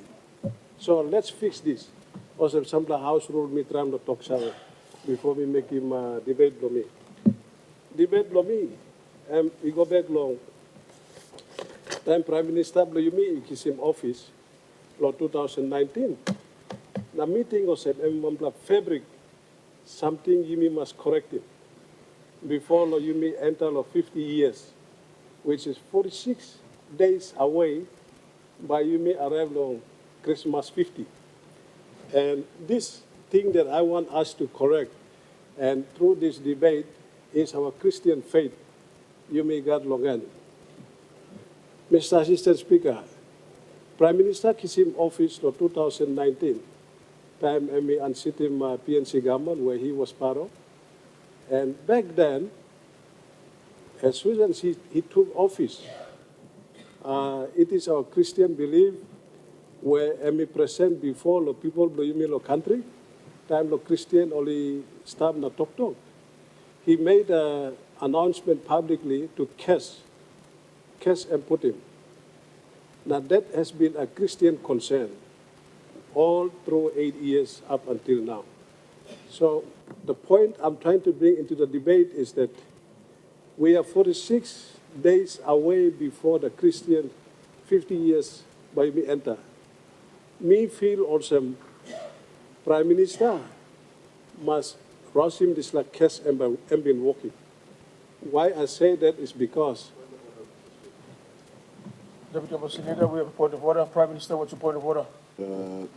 So let's fix this. Also some house rule me tram to talk before we make him debate blow me. Debate blow me. We go back long. Time Prime Minister blow you me, he's in office. 2019. na meeting o set mampla fabric something you must correct it before you may enter 50 years, which is 46 days away by you may arrive on Christmas 50. And this thing that I want us to correct, and through this debate, is our Christian faith. You may God longan. Mr. Assistant Speaker, Prime Minister Kisim office for 2019, time me unseat him PNC government where he was part of. And back then, as soon as he took office, it is our Christian belief where me present before the people of the country, time the Christian only start na talk. He made an announcement publicly to cast and put him. Now that has been a Christian concern all through 8 years up until now. So the point I'm trying to bring into the debate is that we are 46 days away before the Christian 50 years by me enter. Me feel also Prime Minister must rush him this like case and been walking. Why I say that is because Deputy Opposition Leader, we have a point of order. Prime Minister, what's your point of order?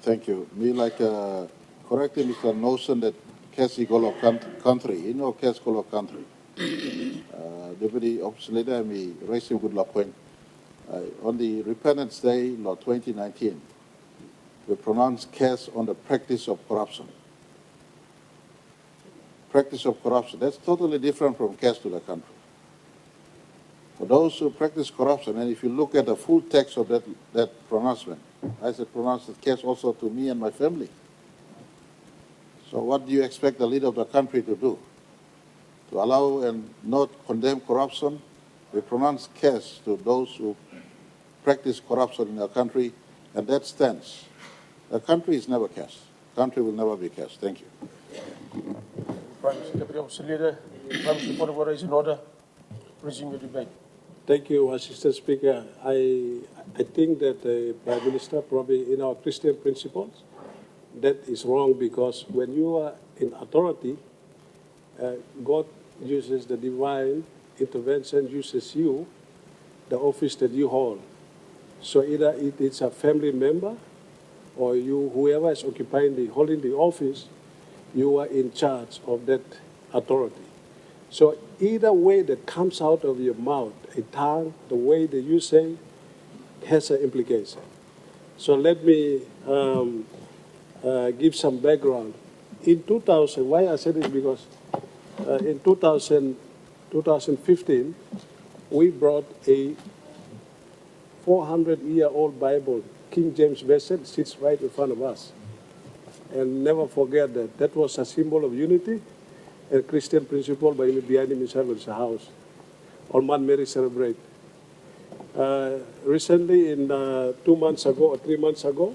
Thank you. Me like correcting Mr. Notion that Cassie Golo country, you know Cass Golo country. Deputy Opposition Leader, me raising good law point. On the Repentance Day, law 2019, we pronounced Cass on the practice of corruption. Practice of corruption, that's totally different from Cass to the country. For those who practice corruption, and if you look at the full text of that pronouncement, I said pronounce the case also to me and my family. So what do you expect the leader of the country to do? To allow and not condemn corruption? We pronounce case to those who practice corruption in our country, and that stands. The country is never cast. Country will never be cast. Thank you. Prime Minister, Deputy Opposition Leader, Prime Minister, point of order is in order. Resume your debate. Thank you, Assistant Speaker. I think that the Prime Minister, probably in our Christian principles, that is wrong because when you are in authority, God uses the divine intervention, uses you, the office that you hold. So either it's a family member or you, whoever is occupying holding the office, you are in charge of that authority. So either way that comes out of your mouth, a tongue, the way that you say, has an implication. So let me give some background. In 2000, why I say this because in 2015, we brought a 400-year-old Bible, King James Version, sits right in front of us. And never forget that. That was a symbol of unity and Christian principle by behind him in the house. On Man Mary celebrate. Recently, in 2 months ago or 3 months ago,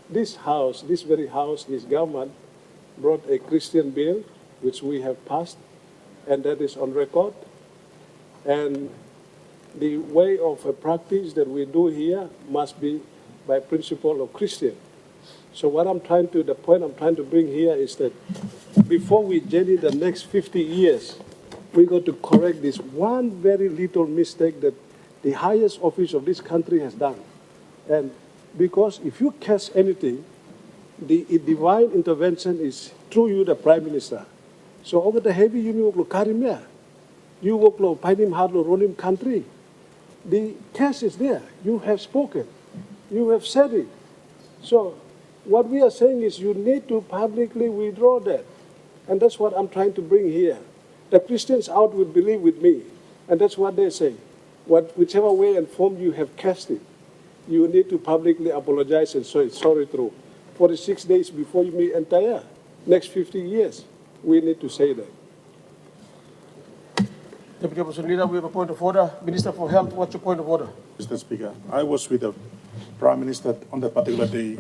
this house, this very house, this government brought a Christian bill, which we have passed, and that is on record. And the way of a practice that we do here must be by principle of Christian. So what I'm trying to, the point I'm trying to bring here is that before we journey the next 50 years, we got to correct this one very little mistake that the highest office of this country has done. And because if you catch anything, the divine intervention is through you, the Prime Minister. So over the heavy, you work lo karimia, you work lo painim hard lo rolim country. The case is there. You have spoken. You have said it. So what we are saying is you need to publicly withdraw that. And that's what I'm trying to bring here. The Christians out will believe with me. And that's what they say. Whichever way and form you have cast it, you need to publicly apologize and say sorry through. 46 days before you meet entire next 50 years, we need to say that. Deputy Opposition Leader, we have a point of order. Minister for Health, what's your point of order? Mr. Speaker, I was with the Prime Minister on that particular day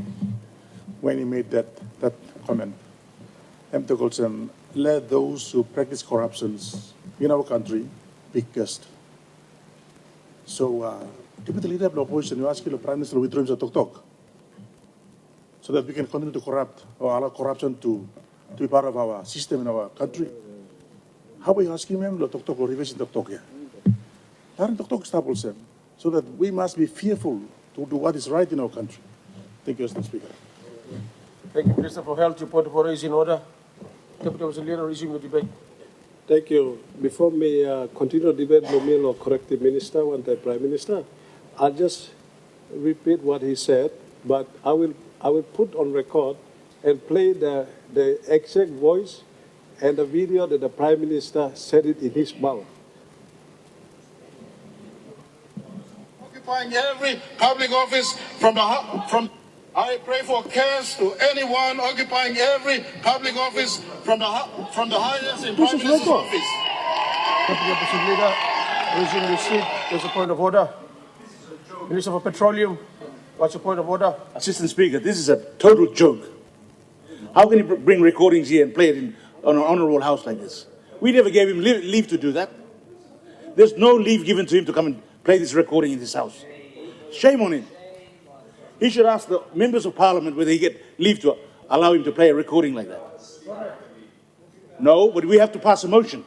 when he made that comment. And let those who practice corruptions in our country be cursed. So, Deputy Leader of the Opposition, you ask the Prime Minister to withdraw himself talk. so that we can continue to corrupt or allow corruption to be part of our system in our country. How we asking them to talk or revision talk here? Taran talk staples them, so that we must be fearful to do what is right in our country. Thank you, Mr. Speaker. Thank you, Minister for Health. Your point of order is in order. Deputy Opposition Leader, resume your debate. Thank you. Before me continue debate, Lumil or corrective minister, one the Prime Minister, I'll just repeat what he said, but I will put on record and play the exact voice and the video that the Prime Minister said it in his mouth. Occupying every public office I pray for cares to anyone occupying every public office from the highest in Prime Minister's office. Deputy Opposition Leader, resume your seat. There's a point of order. Minister for Petroleum, what's your point of order? Assistant Speaker, this is a total joke. How can you bring recordings here and play it on an honourable house like this? We never gave him leave to do that. There's no leave given to him to come and play this recording in this house. Shame on him. He should ask the members of Parliament whether he get leave to allow him to play a recording like that. No, but we have to pass a motion.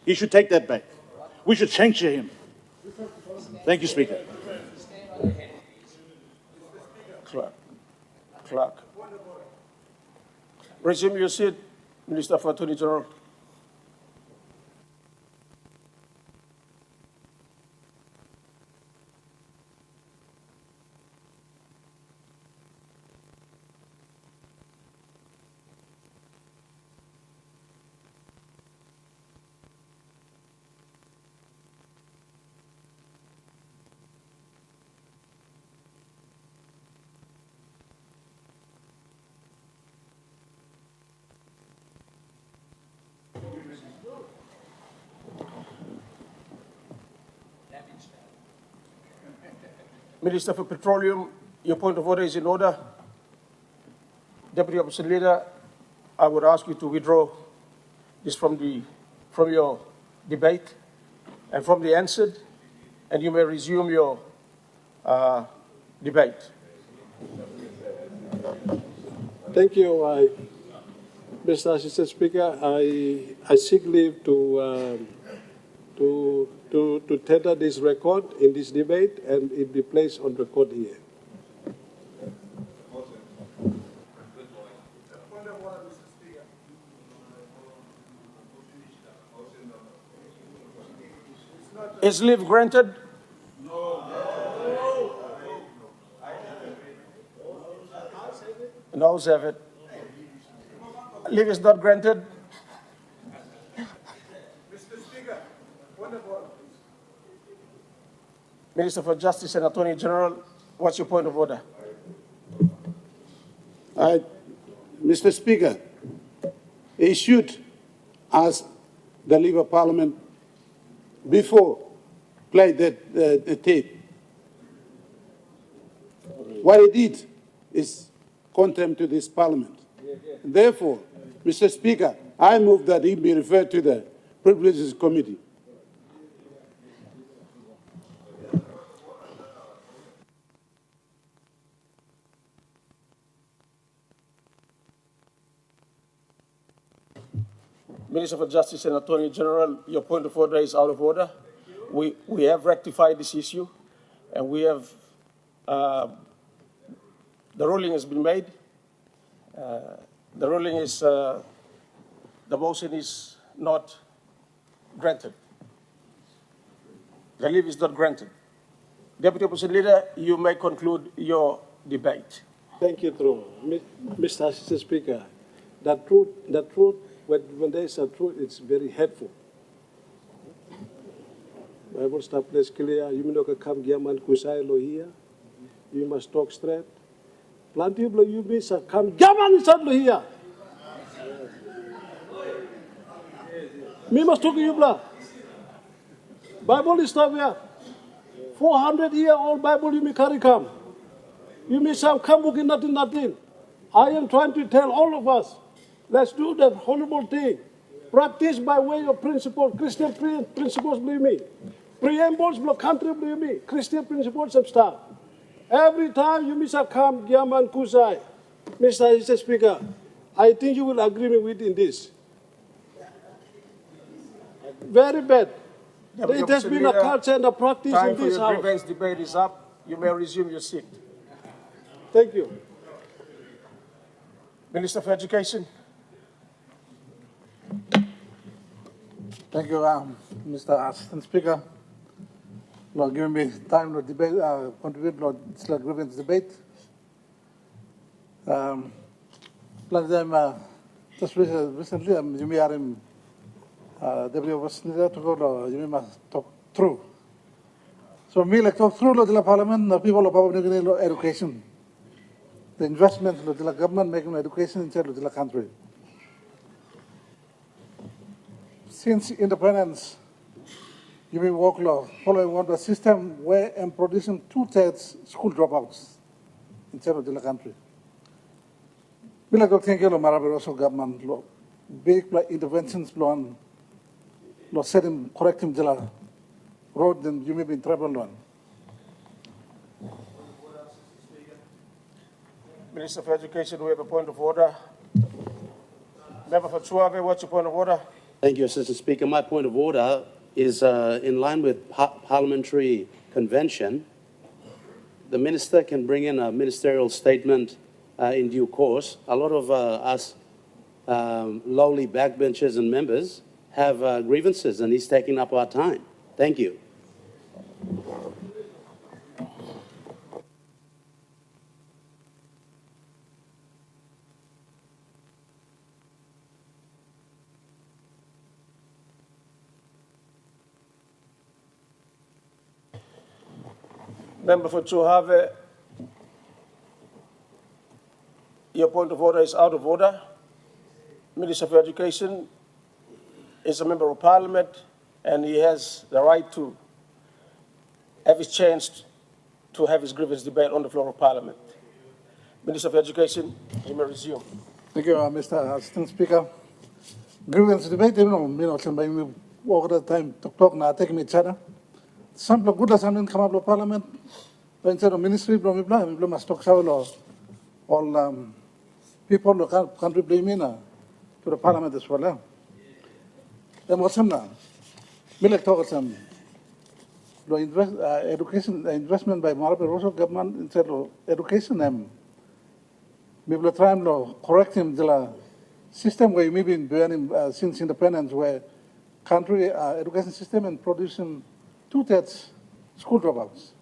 He should take that back. We should censure him. Thank you, Speaker. Clerk. Resume your seat, Minister for Attorney General. Minister for Petroleum, your point of order is in order. Deputy Opposition Leader, I would ask you to withdraw this from your debate and from the answered, and you may resume your debate. Thank you, Mr. Assistant Speaker. I seek leave to tender this record in this debate, and it be placed on record here. Is leave granted? No, have it. Leave is not granted. Minister for Justice and Attorney General, what's your point of order? Mr. Speaker, he should ask the Labour Parliament before play the tape. What he did is contempt to this Parliament. Therefore, Mr. Speaker, I move that he be referred to the Privileges Committee. Minister for Justice and Attorney General, your point of order is out of order. We have rectified this issue, and we have, the ruling has been made. The ruling is, the motion is not granted. The leave is not granted. Deputy Opposition Leader, you may conclude your debate. Thank you, Mr. Assistant Speaker. The truth, when there is a truth, it's very helpful. Bible stop place clear. You may not come Giaman Kusai Lohia. You must talk straight. Plenty of you may come Giaman Lohia. Me must talk to you, blah. Bible is not there. 400-year-old Bible you may carry come. You may say, come book in nothing. I am trying to tell all of us, let's do that horrible thing. Practice by way of principle, Christian principles, believe me. Preambles, block country, believe me. Christian principles of stuff. Every time you Mr. Kam Giaman Kusai, Mr. Speaker, I think you will agree with in this. Very bad. It has been a culture and a practice in this Time for your house. grievance debate is up. You may resume your seat. Thank you. Minister for Education. Thank you, Mr. Assistant Speaker, for giving me time to debate, contribute to this grievance debate. Just recently, you may are in Deputy Overseer to go you may talk through. So, me like talk through the Parliament, the people of public education, the investments of the government making education inside of the country. Since independence, you may work law following one the system where I'm producing 2/3 school dropouts inside of the country. We like to thank you, Marabiroso government law, big interventions law setting correcting the road, then you may be in trouble one. Minister for Education, we have a point of order. Member for Suave, what's your point of order? Thank you, Assistant Speaker. My point of order is in line with parliamentary convention. The minister can bring in a ministerial statement in due course. A lot of us lowly backbenchers and members have grievances, and he's taking up our time. Thank you. Member for Suave, your point of order is out of order. Minister for Education is a member of Parliament, and he has the right to have his chance to have his grievance debate on the floor of Parliament. Minister for Education, you may resume. Thank you, Mr. Assistant Speaker. Grievance debate, somebody over the time to talk now, taking each other. Some of good assembly come up to Parliament, instead of ministry, we must talk all people in the country blaming to the Parliament as well. And what's now? We like talk some education investment by Marabiroso government instead of education. We will try and correct him the system where we been burning since independence, where country education system and producing 2/3 school dropouts.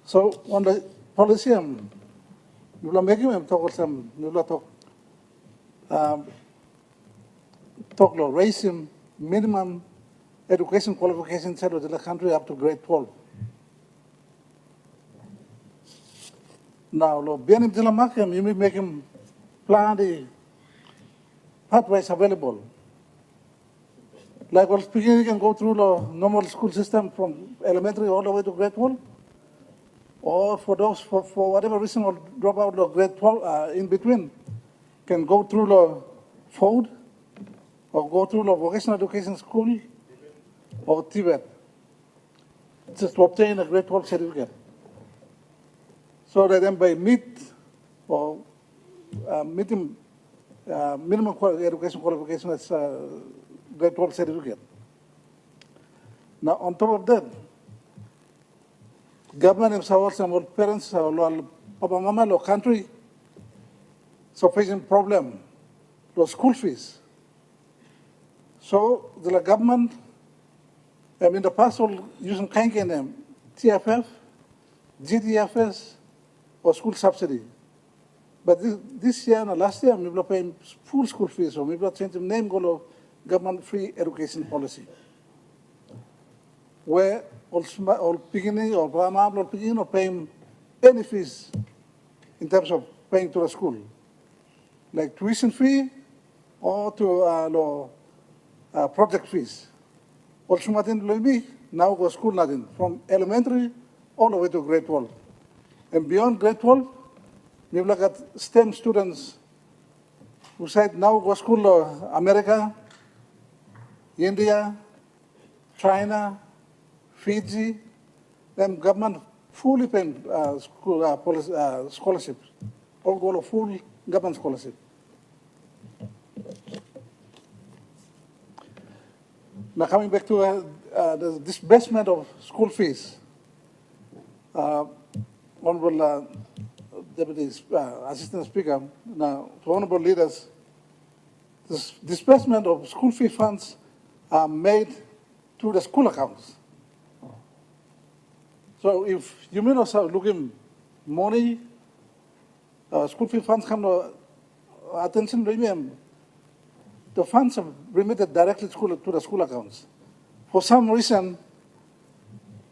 So on the policy, we will make him talk some, we will talk raising minimum education qualifications in the country up to grade 12. Now, being in the market, you may make him plan the pathways available. Like, speaking, you can go through the normal school system from elementary all the way to grade 12. Or for those, for whatever reason, will drop out of grade 12 in between, can go through the fold, or go through the vocational education school, or TVET, just to obtain a grade 12 certificate. So that then by meeting minimum education qualification as grade 12 certificate. Now, on top of that, government themselves and parents, Papa Mama, country, so facing problem, the school fees. So the government, in the past, using kind TFF, GDFS, or school subsidy. But this year and last year, we were paying full school fees, so we were changing the name of government free education policy, where all beginning or beginning of paying any fees in terms of paying to the school, like tuition fee or to project fees. Also, now go school nothing from elementary all the way to grade 12, and beyond grade 12, we look at STEM students who said now go school America, India, China, Fiji, then government fully paying school scholarships, all go to full government scholarship. Now coming back to the disbursement of school fees, Honorable Deputy Assistant Speaker, now to honorable leaders, this disbursement of school fee funds are made to the school accounts. So if you may not start looking money, school fee funds come to attention premium, the funds are remitted directly to the school accounts. For some reason,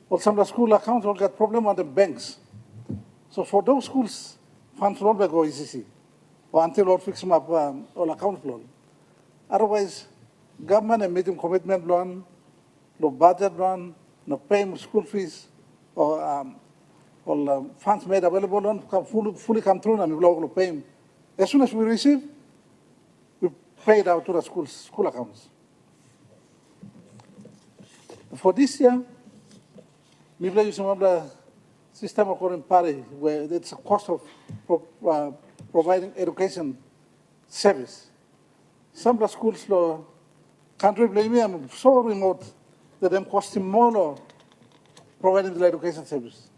or some of the school accounts will get problem on the banks. So for those schools, funds will not go ECC, or until all fix them up all account loan. Otherwise, government and meeting commitment loan, no budget loan, no paying school fees, or all funds made available on fully come through and we will pay them. As soon as we receive, we pay it out to the school accounts. For this year, we play using one of the system of current party where it's a cost of providing education service. Some of the schools country blame me, so remote that them costing more providing the education service.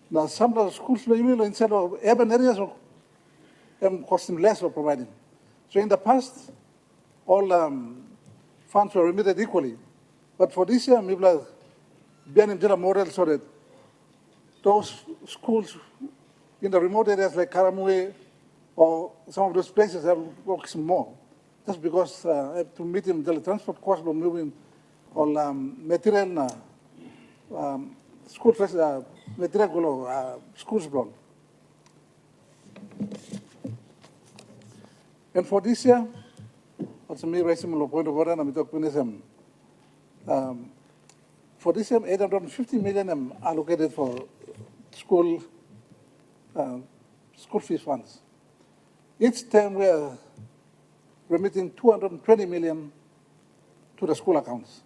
Now some of the schools blame me instead of urban areas them costing less of providing. So in the past, all funds were remitted equally. But for this year, we have been in a model so that those schools in the remote areas like Karamue or some of those places have worked more. Just because to meet them, the transport cost of moving all material, school material, schools blown. And for this year, also me raising my point of order, and I'm talking for this year, 850 million allocated for school fees funds. Each term we are remitting 220 million to the school accounts.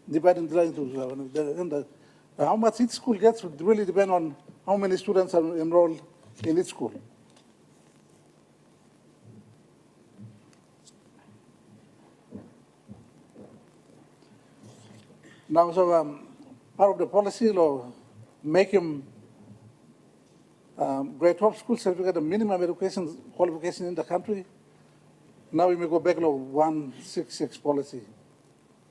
Dividing into how much each school gets would really depend on how many students are enrolled in each school. Now, so part of the policy law, make him grade 12 school certificate, the minimum education qualification in the country. Now we may go back to 166 policy,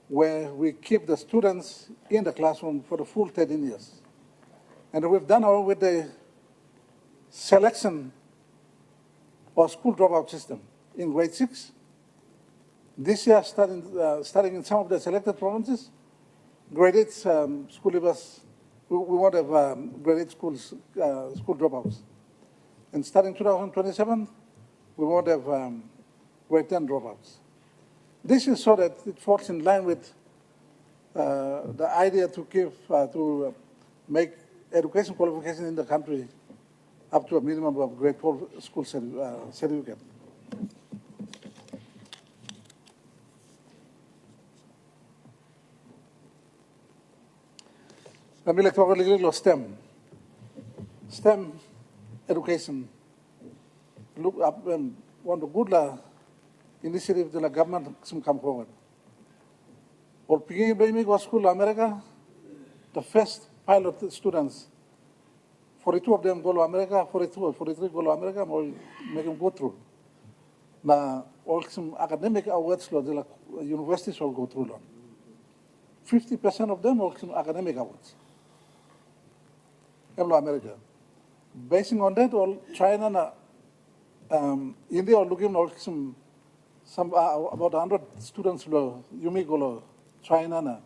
where we keep the students in the classroom for the full 13 years. And we've done away with the selection or school dropout system in grade 6. This year, starting in some of the selected provinces, grade 8 school leavers, we want to have grade 8 school dropouts. And starting 2027, we want to have grade 10 dropouts. This is so that it falls in line with the idea to make education qualification in the country up to a minimum of grade 12 school certificate. Let me talk a little about STEM. STEM education. Look up one of the good initiatives the government come forward. Or beginning by me go school America, the first pilot students, 42 of them go to America, 42 or 43 go to America, or make them go through. Now, all some academic awards, the universities will go through. 50% of them are some academic awards. America. Basing on that, all China and India are looking at some about 100 students you may go to China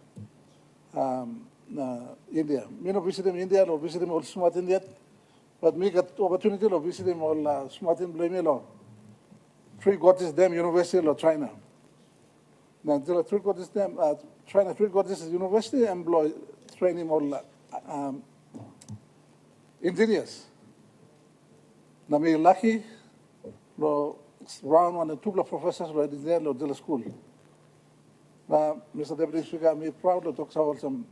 and India. Me no visit them India or visit them all smart India, but me get opportunity to visit them all smart in blame law. Three got this damn university of China. Now there are three got this damn China three got this university employ training all engineers. Now me lucky round one and two professors were there in the school. Now, Mr. Deputy Speaker, I'm proud to talk about some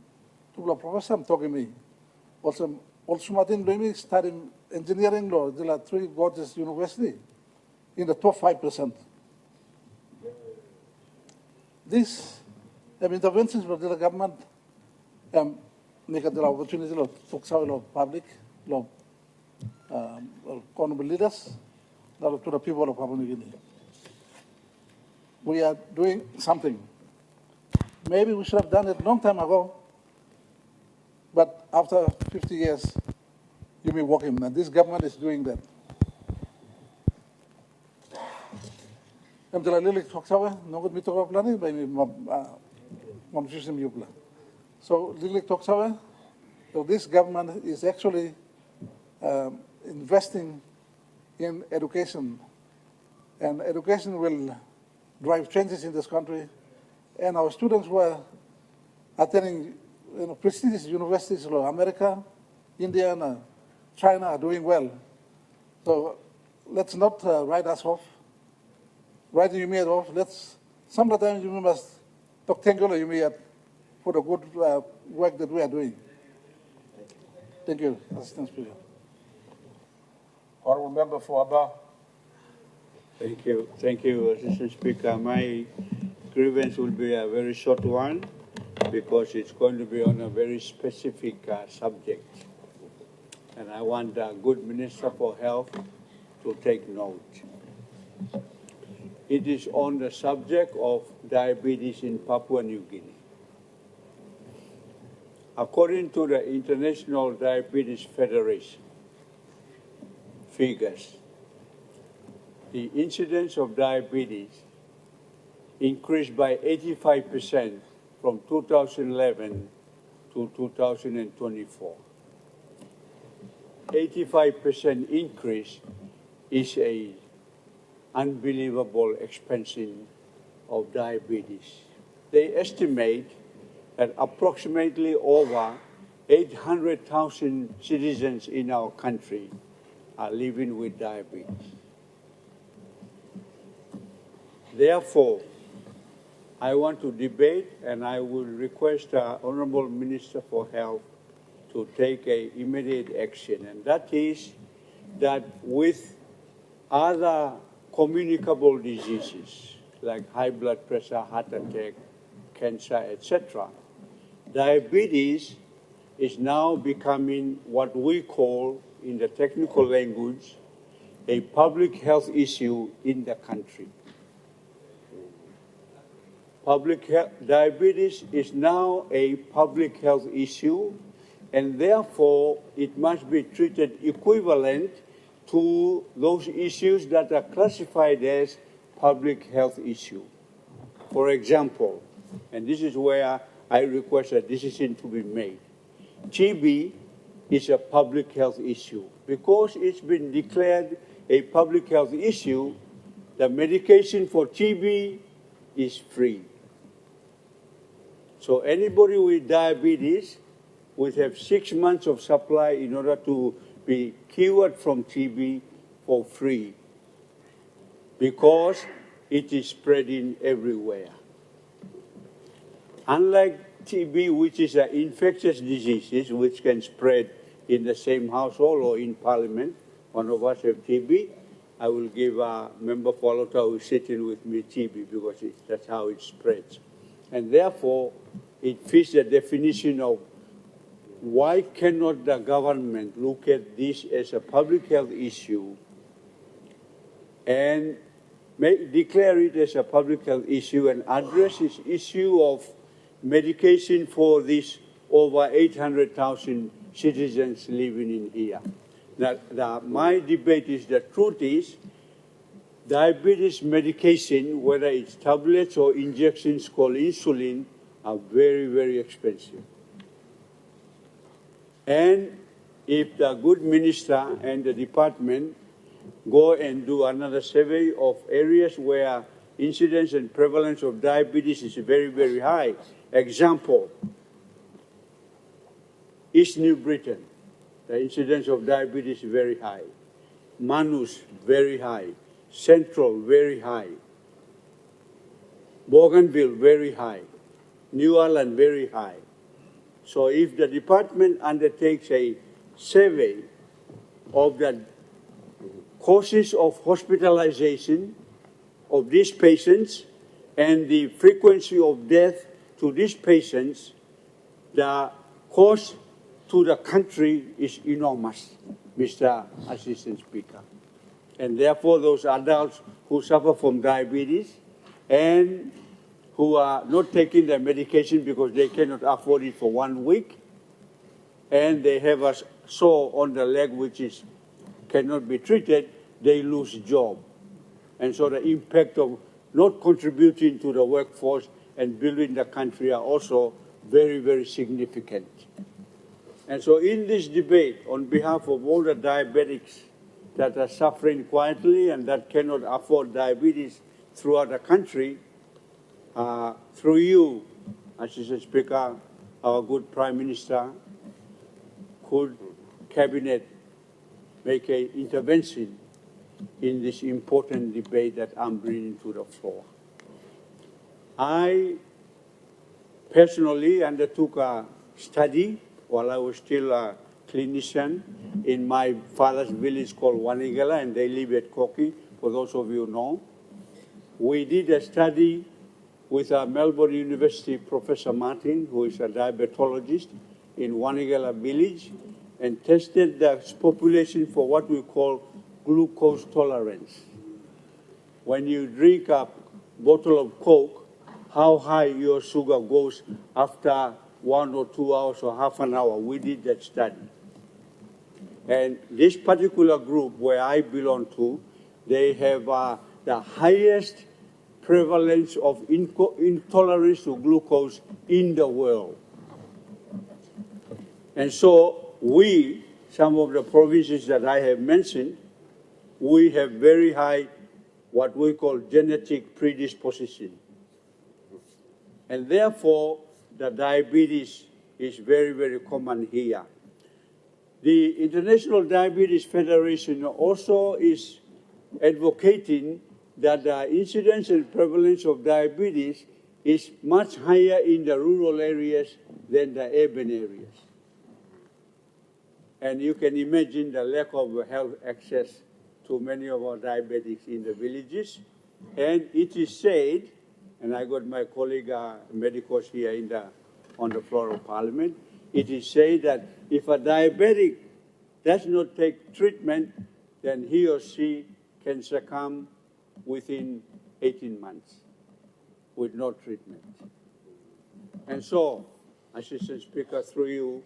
two professors talking to me. also Martin Luimi studying engineering law, there are 3 Gorgeous University in the top 5%. These interventions by the government make the opportunity to talk to public, honorable leaders, to the people of Papua New Guinea. We are doing something. Maybe we should have done it a long time ago, but after 50 years, you may walk in, and this government is doing that. I'm the Lily Toxawa, no good meter of planning by Mamshim Yupla. So, Lily Toxawa, so this government is actually investing in education, and education will drive changes in this country. And our students who are attending prestigious universities like America, India, and China are doing well. So let's not write us off. Write you may off. Sometimes you must talk tangular you may for the good work that we are doing. Thank you, Assistant Speaker. Honourable Member for Aba. Thank you, Assistant Speaker. My grievance will be a very short one because it's going to be on a very specific subject. And I want the good Minister for Health to take note. It is on the subject of diabetes in Papua New Guinea. According to the International Diabetes Federation figures, the incidence of diabetes increased by 85% from 2011 to 2024. 85% increase is an unbelievable expansion of diabetes. They estimate that approximately over 800,000 citizens in our country are living with diabetes. Therefore, I want to debate, and I will request the Honourable Minister for Health to take immediate action, and that is that with other communicable diseases like high blood pressure, heart attack, cancer, etc., diabetes is now becoming what we call, in the technical language, a public health issue in the country. Diabetes is now a public health issue, and therefore it must be treated equivalent to those issues that are classified as public health issue. For example, and this is where I request a decision to be made, TB is a public health issue. Because it's been declared a public health issue, the medication for TB is free. So anybody with diabetes will have 6 months of supply in order to be cured from TB for free, because it is spreading everywhere. Unlike TB, which is an infectious disease which can spread in the same household or in Parliament, one of us have TB, I will give a member for Lota who is sitting with me TB because that's how it spreads. And therefore, it fits the definition of why cannot the government look at this as a public health issue and declare it as a public health issue and address this issue of medication for these over 800,000 citizens living in here. Now, my debate is, the truth is, diabetes medication, whether it's tablets or injections called insulin, are very, very expensive. And if the good minister and the department go and do another survey of areas where incidence and prevalence of diabetes is very, very high. Example, East New Britain, the incidence of diabetes is very high. Manus, very high. Central, very high. Bougainville, very high. New Ireland, very high. So if the department undertakes a survey of the causes of hospitalization of these patients and the frequency of death to these patients, the cost to the country is enormous, Mr. Assistant Speaker. And therefore, those adults who suffer from diabetes and who are not taking their medication because they cannot afford it for 1 week, and they have a sore on the leg which cannot be treated, they lose job. And so the impact of not contributing to the workforce and building the country are also very, very significant. And so in this debate, on behalf of all the diabetics that are suffering quietly and that cannot afford diabetes throughout the country, through you, Assistant Speaker, our good Prime Minister, could Cabinet make an intervention in this important debate that I'm bringing to the floor? I personally undertook a study while I was still a clinician in my father's village called Wanigala, and they live at Koki, for those of you who know. We did a study with Melbourne University Professor Martin, who is a diabetologist in Wanigala village, and tested the population for what we call glucose tolerance. When you drink a bottle of Coke, how high your sugar goes after 1 or 2 hours or half an hour. We did that study. And this particular group where I belong to, they have the highest prevalence of intolerance to glucose in the world. And so we, some of the provinces that I have mentioned, we have very high, what we call genetic predisposition. And therefore, the diabetes is very, very common here. The International Diabetes Federation also is advocating that the incidence and prevalence of diabetes is much higher in the rural areas than the urban areas. And you can imagine the lack of health access to many of our diabetics in the villages. And it is said, and I got my colleague medicos here on the floor of Parliament, it is said that if a diabetic does not take treatment, then he or she can succumb within 18 months with no treatment. And so, Assistant Speaker, through you,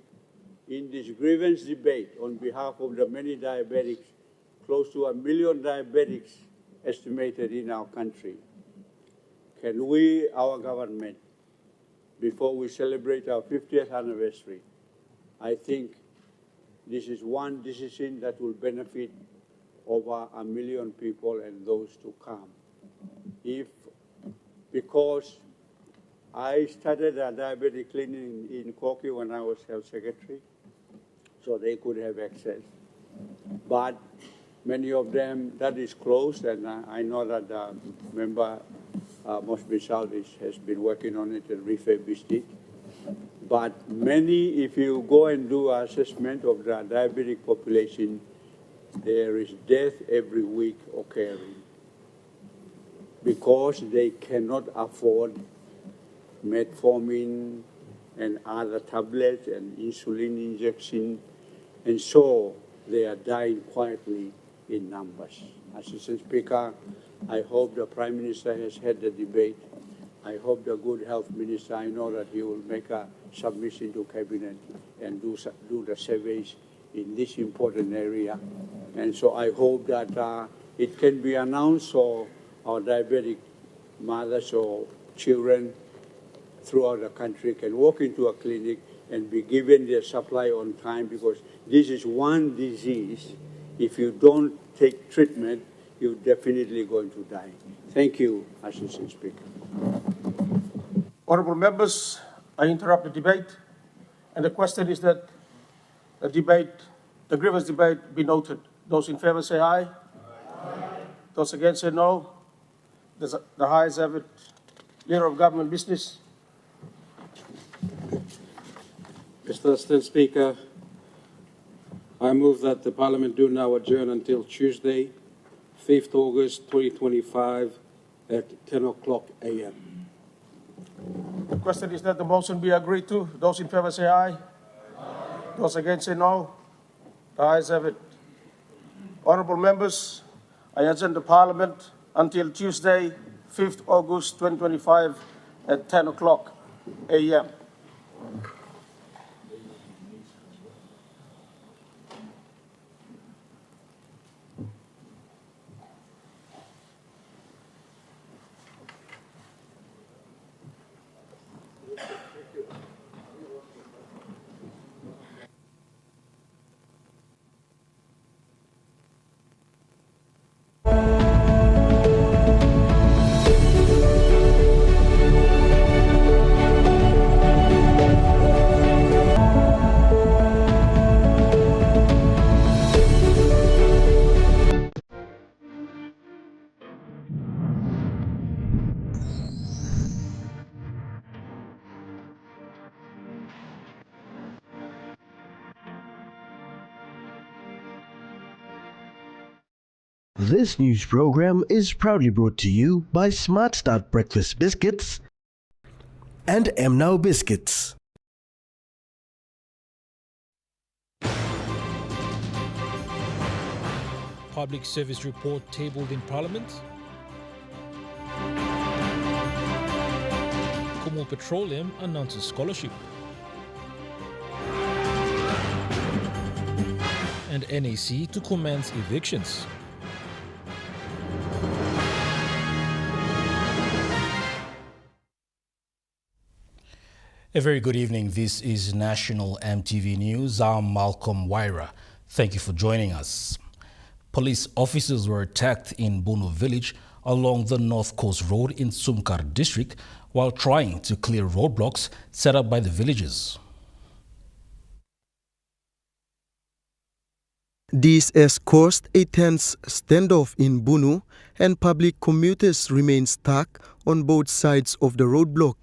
in this grievance debate on behalf of the many diabetics, close to 1 million diabetics estimated in our country, can we, our government, before we celebrate our 50th anniversary, I think this is one decision that will benefit over 1 million people and those to come. Because I started a diabetic clinic in Koki when I was health secretary, so they could have access. But many of them, that is closed, and I know that the member, Mosby South, has been working on it and refurbished it. But many, if you go and do an assessment of the diabetic population, there is death every week occurring because they cannot afford metformin and other tablets and insulin injection, and so they are dying quietly in numbers. Assistant Speaker, I hope the Prime Minister has had the debate. I hope the Good Health Minister, I know that he will make a submission to Cabinet and do the surveys in this important area. And so I hope that it can be announced so our diabetic mothers or children throughout the country can walk into a clinic and be given their supply on time, because this is one disease. If you don't take treatment, you're definitely going to die. Thank you, Assistant Speaker. Honourable members, I interrupt the debate, and the question is that the grievance debate be noted. Those in favour say aye. Aye. Those against say no. The ayes have it. Leader of Government Business. Mr. Assistant Speaker, I move that the Parliament do now adjourn until Tuesday, 5th August 2025 at 10 o'clock a.m. The question is that the motion be agreed to. Those in favor say aye. Those against say no. The ayes have it. Honourable members, I adjourn the Parliament until Tuesday, 5th August 2025 at 10 o'clock a.m. This news program is proudly brought to you by Smart Start Breakfast Biscuits and Now Biscuits. Public Service Report tabled in Parliament. Kumul Petroleum announces scholarship. And NAC to commence evictions. A very good evening. This is National EMTV News. I'm Malcolm Waira. Thank you for joining us. Police officers were attacked in Bunu village along the North Coast Road in Sumkar district while trying to clear roadblocks set up by the villagers. This has caused a tense standoff in Bunu, and public commuters remain stuck on both sides of the roadblock.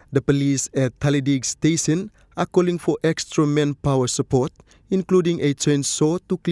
The police at Talidig Station are calling for extra manpower support, including a chainsaw to clear